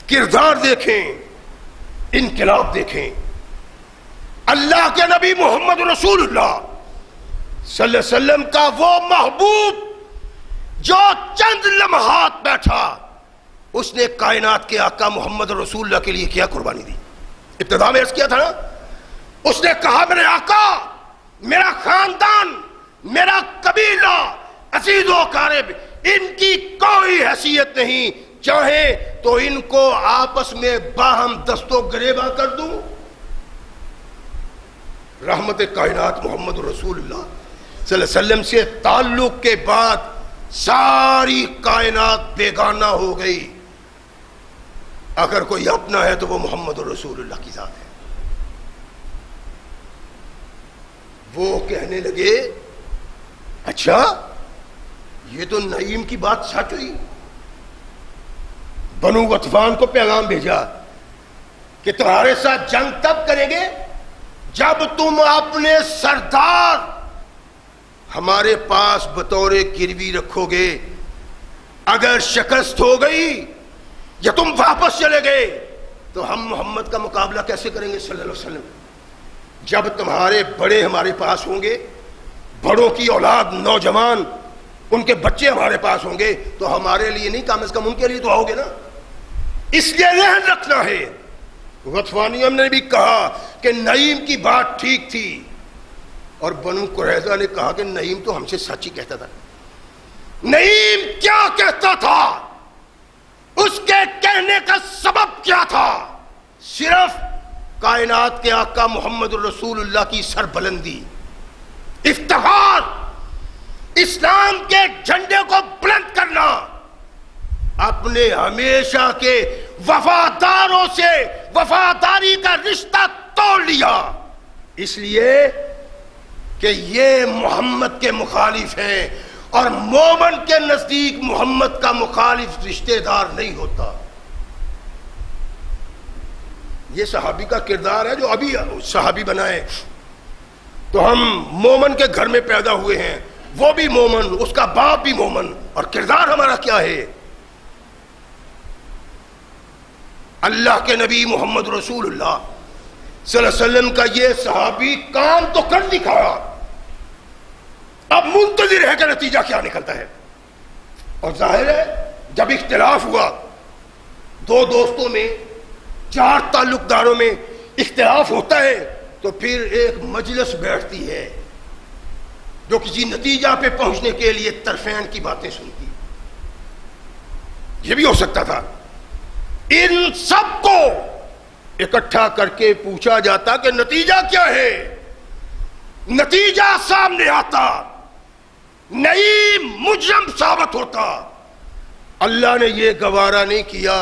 کردار دیکھیں، انقلاب دیکھیں۔ اللہ کے نبی محمد رسول اللہ صلی اللہ علیہ وسلم کا وہ محبوب جو چند لمحات بیٹھا، اس نے کائنات کے آقا محمد رسول اللہ کے لیے کیا قربانی دی؟ ابتدا میں عرض کیا تھا نا، اس نے کہا میرے آقا، میرا خاندان، میرا قبیلہ، عزیز و اقارب، ان کی کوئی حیثیت نہیں، چاہے تو ان کو آپس میں باہم دست و گریباں کر دوں۔ رحمت کائنات محمد رسول اللہ صلی اللہ علیہ وسلم سے تعلق کے بعد ساری کائنات بیگانہ ہو گئی، اگر کوئی اپنا ہے تو وہ محمد رسول اللہ کی ذات ہے۔ وہ کہنے لگے اچھا یہ تو نعیم کی بات سچ ہوئی۔ بنو غطفان کو پیغام بھیجا کہ تمہارے ساتھ جنگ تب کریں گے جب تم اپنے سردار ہمارے پاس بطور گروی رکھو گے، اگر شکست ہو گئی یا تم واپس چلے گئے تو ہم محمد کا مقابلہ کیسے کریں گے صلی اللہ علیہ وسلم؟ جب تمہارے بڑے ہمارے پاس ہوں گے، بڑوں کی اولاد، نوجوان، ان کے بچے ہمارے پاس ہوں گے، تو ہمارے لیے نہیں، کم از کم ان کے لیے تو آؤ گے نا، اس لیے ذہن رکھنا ہے۔ غطفانیوں نے بھی کہا کہ نعیم کی بات ٹھیک تھی، اور بنو قریظہ نے کہا کہ نعیم تو ہم سے سچ ہی کہتا تھا۔ نعیم کیا کہتا تھا؟ اس کے کہنے کا سبب کیا تھا؟ صرف کائنات کے آقا محمد رسول اللہ کی سربلندی، افتخار، اسلام کے جھنڈے کو بلند کرنا، اپنے ہمیشہ کے وفاداروں سے وفاداری کا رشتہ توڑ لیا، اس لیے کہ یہ محمد کے مخالف ہیں، اور مومن کے نزدیک محمد کا مخالف رشتہ دار نہیں ہوتا۔ یہ صحابی کا کردار ہے جو ابھی صحابی بنا ہے، تو ہم مومن کے گھر میں پیدا ہوئے ہیں، وہ بھی مومن، اس کا باپ بھی مومن، اور کردار ہمارا کیا ہے؟ اللہ کے نبی محمد رسول اللہ صلی اللہ علیہ وسلم کا یہ صحابی کام تو کر دکھایا، اب منتظر ہے کہ نتیجہ کیا نکلتا ہے. اور ظاہر ہے جب اختلاف ہوا، دو دوستوں میں، چار تعلق داروں میں اختلاف ہوتا ہے تو پھر ایک مجلس بیٹھتی ہے جو کسی نتیجہ پہ پہنچنے کے لیے طرفین کی باتیں سنتی. یہ بھی ہو سکتا تھا ان سب کو اکٹھا کر کے پوچھا جاتا کہ نتیجہ کیا ہے. نتیجہ سامنے آتا، نئی مجرم ثابت ہوتا. اللہ نے یہ گوارا نہیں کیا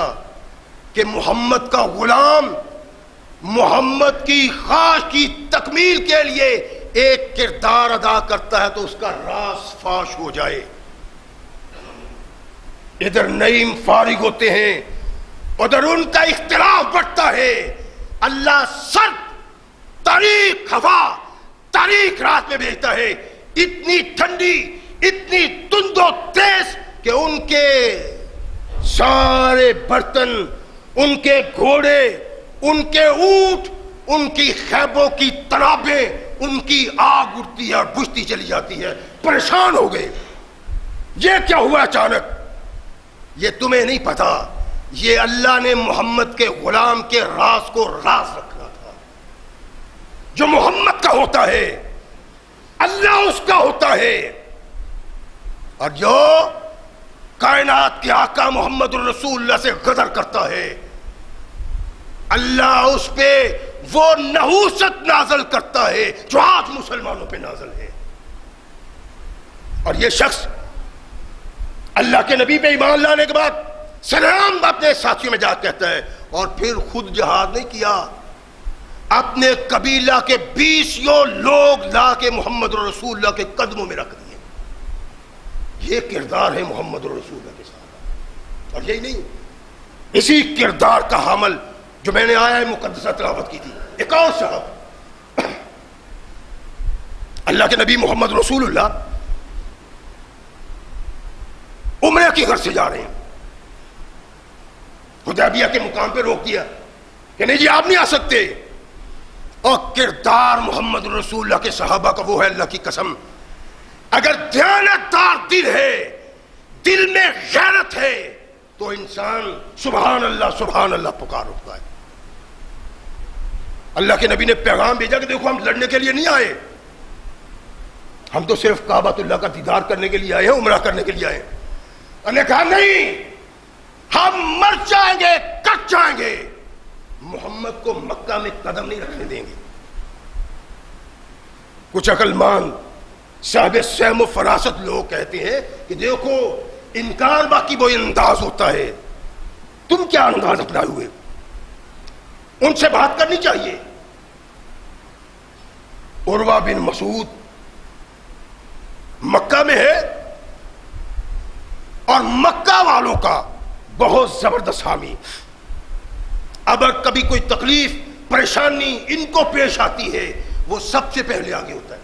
کہ محمد کا غلام محمد کی خواہش کی تکمیل کے لیے ایک کردار ادا کرتا ہے تو اس کا راز فاش ہو جائے. ادھر نعیم فارغ ہوتے ہیں، ادھر ان کا اختلاف بڑھتا ہے. اللہ سرد تاریک ہوا تاریک رات میں بھیجتا ہے، اتنی ٹھنڈی اتنی تند و تیز کہ ان کے سارے برتن، ان کے گھوڑے، ان کے اونٹ، ان کی خیبوں کی تنابیں، ان کی آگ اٹھتی ہے اور بجھتی چلی جاتی ہے. پریشان ہو گئے، یہ کیا ہوا اچانک؟ یہ تمہیں نہیں پتا، یہ اللہ نے محمد کے غلام کے راز کو راز رکھنا تھا. جو محمد کا ہوتا ہے اللہ اس کا ہوتا ہے، اور جو کائنات کے آقا محمد الرسول اللہ سے غدر کرتا ہے اللہ اس پہ وہ نحوست نازل کرتا ہے جو آج مسلمانوں پہ نازل ہے. اور یہ شخص اللہ کے نبی پہ ایمان لانے کے بعد سلام اپنے ساتھیوں میں جا کہتا ہے، اور پھر خود جہاد نہیں کیا، اپنے قبیلہ کے 20 لوگ لا کے محمد رسول اللہ کے قدموں میں رکھ دیے. یہ کردار ہے محمد رسول اللہ کے ساتھ. اور یہی نہیں، اسی کردار کا حامل جو میں نے آیا مقدسہ تلاوت کی تھی، ایک اور صاحب اللہ کے نبی محمد رسول اللہ عمرہ کی غرض سے جا رہے ہیں. حدیبیہ کے مقام پہ روک دیا کہ نہیں جی آپ نہیں آ سکتے. اور کردار محمد رسول اللہ کے صحابہ کا وہ ہے، اللہ کی قسم اگر دیانتدار دل ہے، دل میں غیرت ہے تو انسان سبحان اللہ پکار اٹھتا ہے. اللہ کے نبی نے پیغام بھیجا کہ دیکھو ہم لڑنے کے لیے نہیں آئے، ہم تو صرف کعبۃ اللہ کا دیدار کرنے کے لیے آئے ہیں، عمرہ کرنے کے لیے آئے ہیں. انہوں نے کہا نہیں، ہم مر جائیں گے، کٹ جائیں گے، محمد کو مکہ میں قدم نہیں رکھنے دیں گے. کچھ عقل مند صاحب سہم و فراست لوگ کہتے ہیں کہ دیکھو انکار باقی وہ انداز ہوتا ہے، تم کیا انداز اپنائے ہوئے، ان سے بات کرنی چاہیے. عروہ بن مسعود مکہ میں ہے اور مکہ والوں کا بہت زبردست حامی. اگر کبھی کوئی تکلیف پریشانی ان کو پیش آتی ہے وہ سب سے پہلے آگے ہوتا ہے.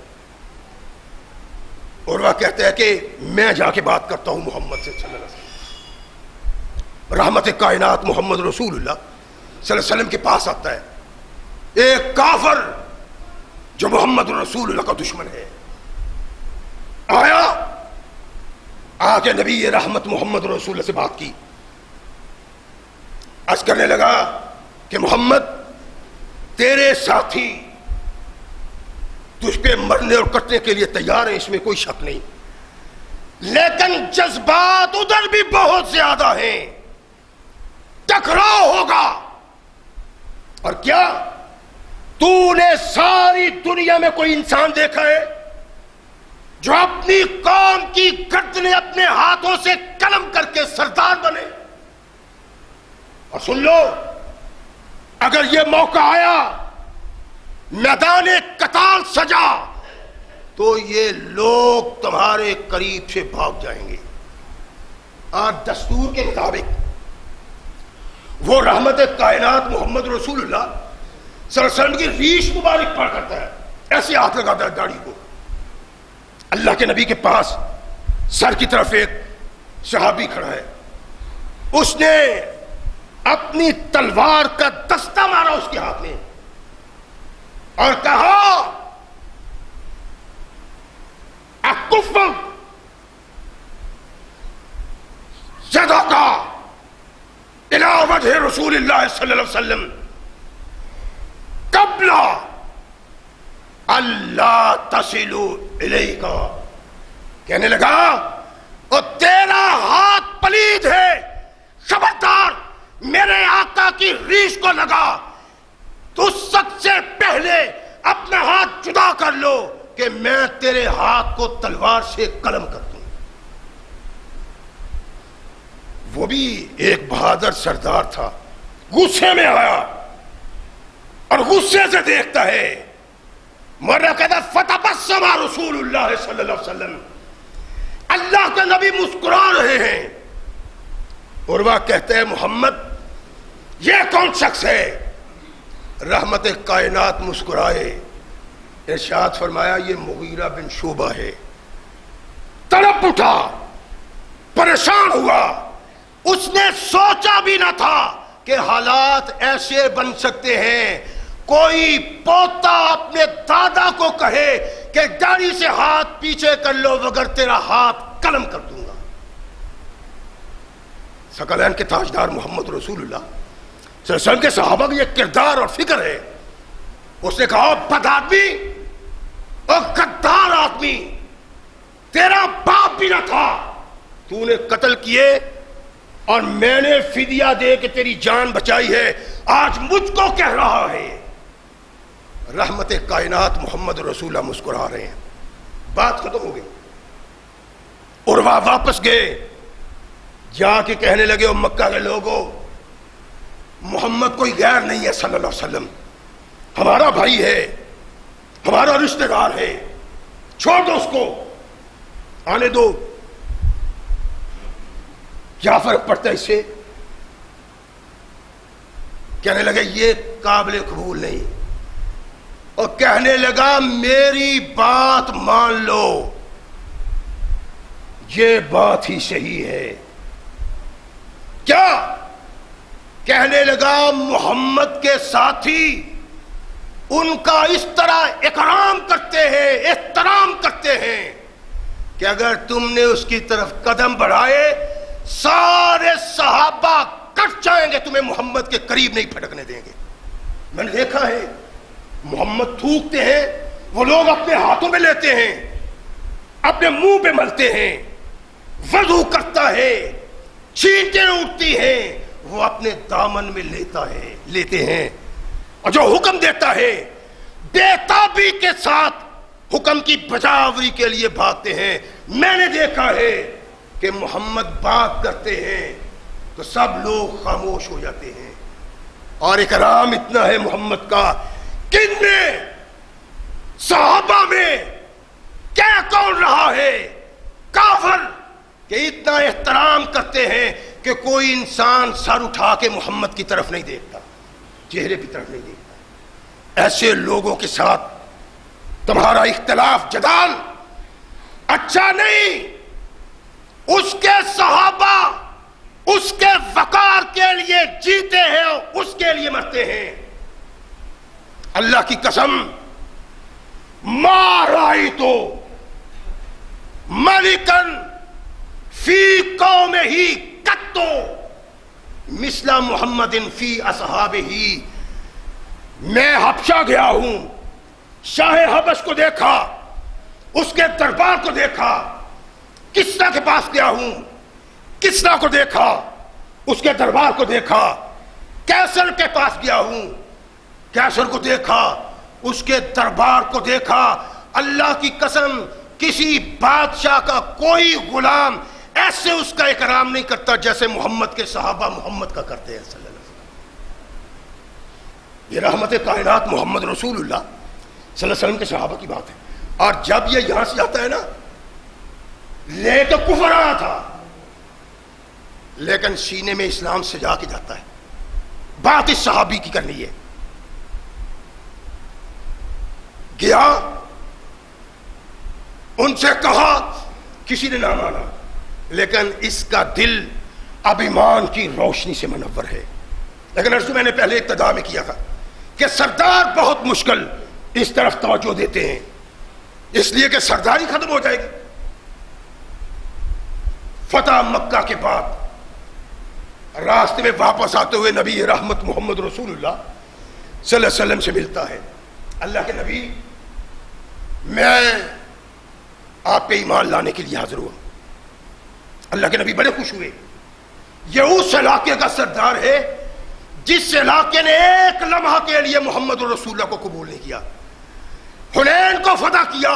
عروہ کہتا ہے کہ میں جا کے بات کرتا ہوں محمد سے صلی اللہ علیہ وسلم. رحمت کائنات محمد رسول اللہ صلی اللہ علیہ وسلم کے پاس آتا ہے ایک کافر جو محمد رسول اللہ کا دشمن ہے. آیا، آ کے نبی رحمت محمد رسول اللہ سے بات کی، عرض کرنے لگا کہ محمد تیرے ساتھی تجھ پہ مرنے اور کٹنے کے لیے تیار ہیں، اس میں کوئی شک نہیں، لیکن جذبات ادھر بھی بہت زیادہ ہیں، ٹکراؤ ہوگا. اور کیا تو نے ساری دنیا میں کوئی انسان دیکھا ہے جو اپنی قوم کی گردنیں اپنے ہاتھوں سے قلم کر کے سردار بنے؟ اور سن لو، اگر یہ موقع آیا، میدان قتال سجا، تو یہ لوگ تمہارے قریب سے بھاگ جائیں گے. اور دستور کے مطابق وہ رحمت کائنات محمد رسول اللہ صلی اللہ علیہ وسلم کی ریش مبارک پڑ کرتا ہے، ایسے ہاتھ لگاتا ہے داڑھی کو. اللہ کے نبی کے پاس سر کی طرف ایک صحابی کھڑا ہے، اس نے اپنی تلوار کا دستہ مارا اس کے ہاتھ میں اور کہا کفر صدق الی وجہ رسول اللہ صلی اللہ علیہ وسلم قبل اللہ تصلوا الیک. کہنے لگا اور تیرا ہاتھ پلید ہے، خبردار میرے آقا کی ریش کو لگا تو سب سے پہلے اپنا ہاتھ جدا کر لو کہ میں تیرے ہاتھ کو تلوار سے قلم کر دوں. وہ بھی ایک بہادر سردار تھا، غصے میں آیا اور غصے سے دیکھتا ہے. مرہ کہتا فتبسم رسول اللہ صلی اللہ علیہ وسلم، اللہ کے نبی مسکرا رہے ہیں. عروہ کہتے ہیں محمد یہ کون شخص ہے؟ رحمت کائنات مسکرائے، ارشاد فرمایا یہ مغیرہ بن شعبہ ہے. تڑپ اٹھا، پریشان ہوا. اس نے سوچا بھی نہ تھا کہ حالات ایسے بن سکتے ہیں. کوئی پوتا اپنے دادا کو کہے کہ گاڑی سے ہاتھ پیچھے کر لو وگر تیرا ہاتھ قلم کر دوں گا. ثقلین کے تاجدار محمد رسول اللہ صلی اللہ علیہ وسلم کے صحابہ کا یہ کردار اور فکر ہے. اس نے کہا بد آدمی اور غدار آدمی، تیرا باپ بھی نہ تھا، تو نے قتل کیے اور میں نے فدیہ دے کے تیری جان بچائی ہے، آج مجھ کو کہہ رہا ہے. رحمت کائنات محمد رسول اللہ مسکرا رہے ہیں. بات ختم ہو گئی. عروہ واپس گئے، جا کے کہنے لگے او مکہ کے لوگوں، محمد کوئی غیر نہیں ہے صلی اللہ علیہ وسلم، ہمارا بھائی ہے، ہمارا رشتہ دار ہے، چھوڑ دو اس کو، آنے دو. کیا فرق پڑتا ہے اس سے؟ کہنے لگے یہ قابل قبول نہیں، اور کہنے لگا میری بات مان لو، یہ بات ہی صحیح ہے. کیا؟ کہنے لگا محمد کے ساتھی ان کا اس طرح اکرام کرتے ہیں، احترام کرتے ہیں کہ اگر تم نے اس کی طرف قدم بڑھائے سارے صحابہ کٹ جائیں گے، تمہیں محمد کے قریب نہیں پھٹکنے دیں گے. میں نے دیکھا ہے محمد تھوکتے ہیں، وہ لوگ اپنے ہاتھوں میں لیتے ہیں، اپنے منہ پہ ملتے ہیں. وضو کرتا ہے، چھینٹیں اٹھتی ہیں، وہ اپنے دامن میں لیتے ہیں. اور جو حکم دیتا ہے بےتابی کے ساتھ حکم کی بجاوری کے لیے بھاگتے ہیں. میں نے دیکھا ہے کہ محمد بات کرتے ہیں تو سب لوگ خاموش ہو جاتے ہیں. اور اکرام اتنا ہے محمد کا، کن میں صحابہ میں کیا کون رہا ہے کافر کہ اتنا احترام کرتے ہیں کہ کوئی انسان سر اٹھا کے محمد کی طرف نہیں دیکھتا، چہرے کی طرف نہیں دیکھتا. ایسے لوگوں کے ساتھ تمہارا اختلاف جدال اچھا نہیں. اس کے صحابہ اس کے وقار کے لیے جیتے ہیں اور اس کے لیے مرتے ہیں. اللہ کی قسم ما رأیت ملکا فی قومہ قط مثل محمد فی اصحابہ. میں حبشہ گیا ہوں، شاہ حبش کو دیکھا، اس کے دربار کو دیکھا. کسرا کے پاس گیا ہوں، کسرا کو دیکھا، اس کے دربار کو دیکھا. کیسر کے پاس گیا ہوں، کیسر کو دیکھا، اس کے دربار کو دیکھا. اللہ کی قسم کسی بادشاہ کا کوئی غلام ایسے اس کا اکرام نہیں کرتا جیسے محمد کے صحابہ محمد کا کرتے ہیں صلی اللہ علیہ وسلم. یہ رحمت کائنات محمد رسول اللہ صلی اللہ علیہ وسلم کے صحابہ کی بات ہے. اور جب یہ یہاں سے جاتا ہے نا، لے تو کفر آیا تھا لیکن سینے میں اسلام سجا کے جاتا ہے. بات اس صحابی کی کرنی ہے. گیا، ان سے کہا، کسی نے نہ مانا، لیکن اس کا دل اب ایمان کی روشنی سے منور ہے. لیکن عرض میں نے پہلے ابتدا میں کیا تھا کہ سردار بہت مشکل اس طرف توجہ دیتے ہیں، اس لیے کہ سرداری ختم ہو جائے گی. فتح مکہ کے بعد راستے میں واپس آتے ہوئے نبی رحمت محمد رسول اللہ صلی اللہ علیہ وسلم سے ملتا ہے. اللہ کے نبی، میں آپ پہ ایمان لانے کے لیے حاضر ہوا. اللہ کے نبی بڑے خوش ہوئے. یہ اس علاقے کا سردار ہے جس علاقے نے ایک لمحہ کے لیے محمد رسول اللہ کو قبول نہیں کیا. حنین کو فتح کیا،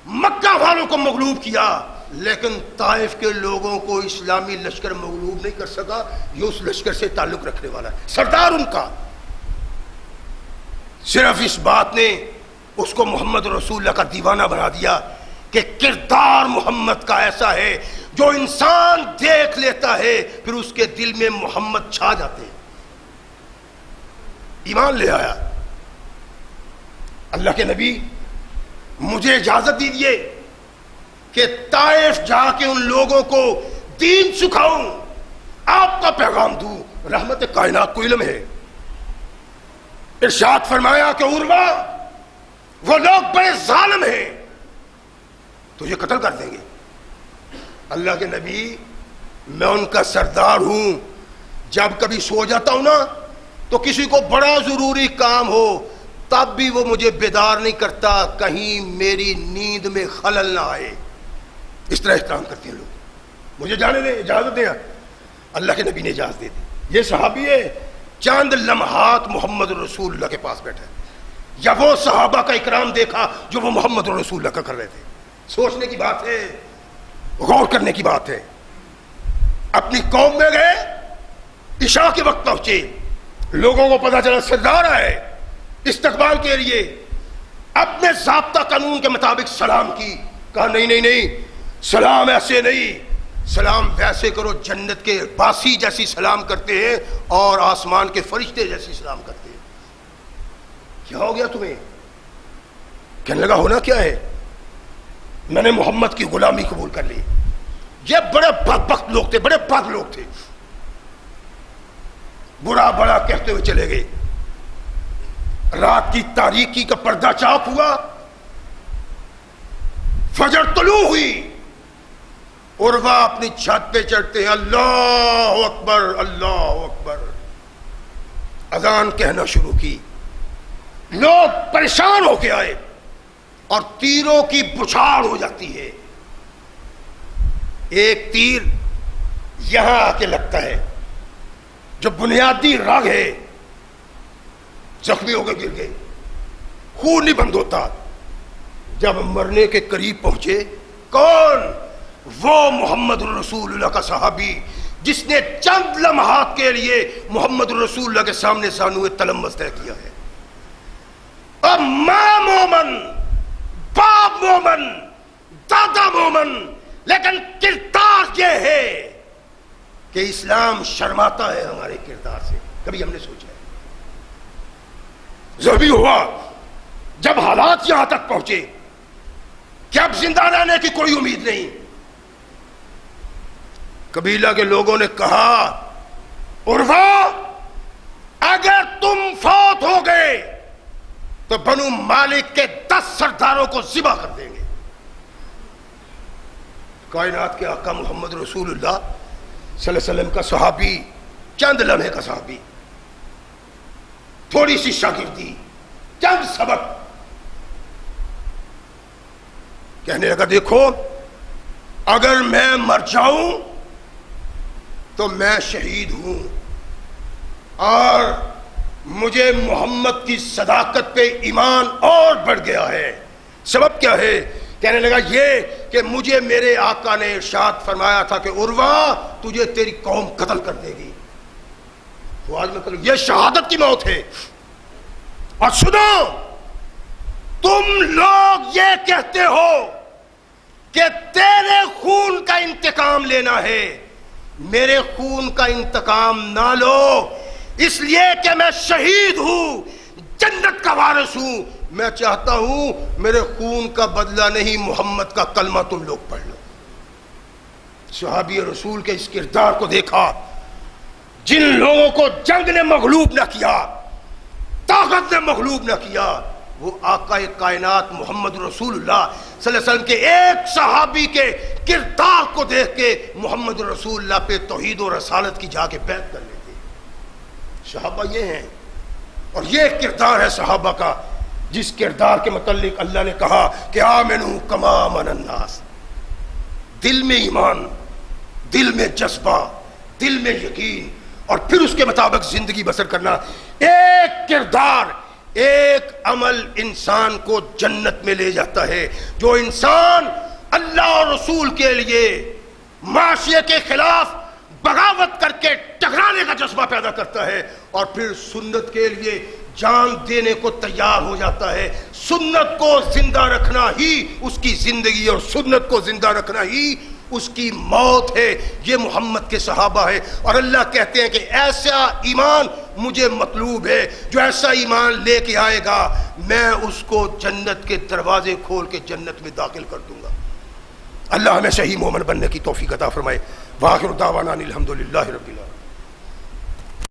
مکہ والوں کو مغلوب کیا، لیکن طائف کے لوگوں کو اسلامی لشکر مغلوب نہیں کر سکا. یہ اس لشکر سے تعلق رکھنے والا ہے، سردار ان کا. صرف اس بات نے اس کو محمد رسول اللہ کا دیوانہ بنا دیا کہ کردار محمد کا ایسا ہے جو انسان دیکھ لیتا ہے پھر اس کے دل میں محمد چھا جاتے ہیں. ایمان لے آیا. اللہ کے نبی، مجھے اجازت دیجیے کہ طائف جا کے ان لوگوں کو دین سکھاؤں، آپ کا پیغام دوں. رحمت کائنات کو علم ہے. ارشاد فرمایا کہ عروہ، وہ لوگ بڑے ظالم ہیں، تو یہ قتل کر دیں گے. اللہ کے نبی، میں ان کا سردار ہوں. جب کبھی سو جاتا ہوں نا تو کسی کو بڑا ضروری کام ہو تب بھی وہ مجھے بیدار نہیں کرتا، کہیں میری نیند میں خلل نہ آئے. اس طرح احترام کرتے ہیں لوگ. مجھے جانے دیں، اجازت دیں. اللہ کے نبی نے اجازت دے دی. یہ صحابی ہے، چند لمحات محمد رسول اللہ کے پاس بیٹھا ہے. یا وہ صحابہ کا اکرام دیکھا جو وہ محمد رسول اللہ کا کر رہے تھے. سوچنے کی بات ہے، غور کرنے کی بات ہے. اپنی قوم میں گئے، عشاء کے وقت پہنچے، لوگوں کو پتا چلا سردار آئے. استقبال کے لیے اپنے ضابطہ قانون کے مطابق سلام کی. کہا نہیں نہیں نہیں، سلام ایسے نہیں، سلام ویسے کرو جنت کے باسی جیسی سلام کرتے ہیں اور آسمان کے فرشتے جیسی سلام کرتے ہیں. کیا ہو گیا تمہیں؟ کہنے لگا ہونا کیا ہے، میں نے محمد کی غلامی قبول کر لی. یہ بڑے بدبخت لوگ تھے، بڑے بد لوگ تھے. برا بڑا کہتے ہوئے چلے گئے. رات کی تاریکی کا پردہ چاک ہوا، فجر طلوع ہوئی. عروہ اپنی چھت پہ چڑھتے ہیں، اللہ اکبر اللہ اکبر، اذان کہنا شروع کی. لوگ پریشان ہو کے آئے اور تیروں کی بچھاڑ ہو جاتی ہے. ایک تیر یہاں آ کے لگتا ہے، جو بنیادی رگ ہے، زخمی ہو کے گر گئے، خون نہیں بند ہوتا. جب مرنے کے قریب پہنچے، کون؟ وہ محمد رسول اللہ کا صحابی جس نے چند لمحات کے لیے محمد رسول اللہ کے سامنے زانوئے تلمس طے کیا ہے. اب ماں مومن، باپ مومن، دادا مومن، لیکن کردار یہ ہے کہ اسلام شرماتا ہے ہمارے کردار سے. کبھی ہم نے سوچا ہے؟ زخمی ہوا، جب حالات یہاں تک پہنچے کہ اب زندہ رہنے کی کوئی امید نہیں. قبیلہ کے لوگوں نے کہا، عروہ اگر تم فوت ہو گئے تو بنو مالک کے 10 سرداروں کو ذبح کر دیں گے. کائنات کے آقا محمد رسول اللہ صلی اللہ علیہ وسلم کا صحابی، چند لمحے کا صحابی، تھوڑی سی شاگردی، چند سبق. کہنے لگا دیکھو، اگر میں مر جاؤں تو میں شہید ہوں، اور مجھے محمد کی صداقت پہ ایمان اور بڑھ گیا ہے. سبب کیا ہے؟ کہنے لگا یہ کہ مجھے میرے آقا نے ارشاد فرمایا تھا کہ عروہ تجھے تیری قوم قتل کر دے گی. تو آج میں یہ شہادت کی موت ہے. اور سنو، تم لوگ یہ کہتے ہو کہ تیرے خون کا انتقام لینا ہے، میرے خون کا انتقام نہ لو، اس لیے کہ میں شہید ہوں، جنت کا وارث ہوں. میں چاہتا ہوں میرے خون کا بدلہ نہیں، محمد کا کلمہ تم لوگ پڑھ لو. صحابی رسول کے اس کردار کو دیکھا، جن لوگوں کو جنگ نے مغلوب نہ کیا، طاقت نے مغلوب نہ کیا، وہ آقا کائنات محمد رسول اللہ صلی اللہ علیہ وسلم کے ایک صحابی کے کردار کو دیکھ کے محمد رسول اللہ پہ توحید و رسالت کی جا کے بیعت کر لیتے. صحابہ یہ ہیں، اور یہ کردار ہے صحابہ کا، جس کردار کے متعلق اللہ نے کہا کہ آمنو کما آمن الناس. دل میں ایمان، دل میں جذبہ، دل میں یقین، اور پھر اس کے مطابق زندگی بسر کرنا. ایک کردار، ایک عمل انسان کو جنت میں لے جاتا ہے. جو انسان اللہ اور رسول کے لیے معاشیے کے خلاف بغاوت کر کے ٹکرانے کا جذبہ پیدا کرتا ہے، اور پھر سنت کے لیے جان دینے کو تیار ہو جاتا ہے. سنت کو زندہ رکھنا ہی اس کی زندگی، اور سنت کو زندہ رکھنا ہی اس کی موت ہے. یہ محمد کے صحابہ ہے، اور اللہ کہتے ہیں کہ ایسا ایمان مجھے مطلوب ہے. جو ایسا ایمان لے کے آئے گا میں اس کو جنت کے دروازے کھول کے جنت میں داخل کر دوں گا. اللہ ہمیں صحیح مومن بننے کی توفیق عطا فرمائے. وآخر دعوانا الحمدللہ رب العالمین.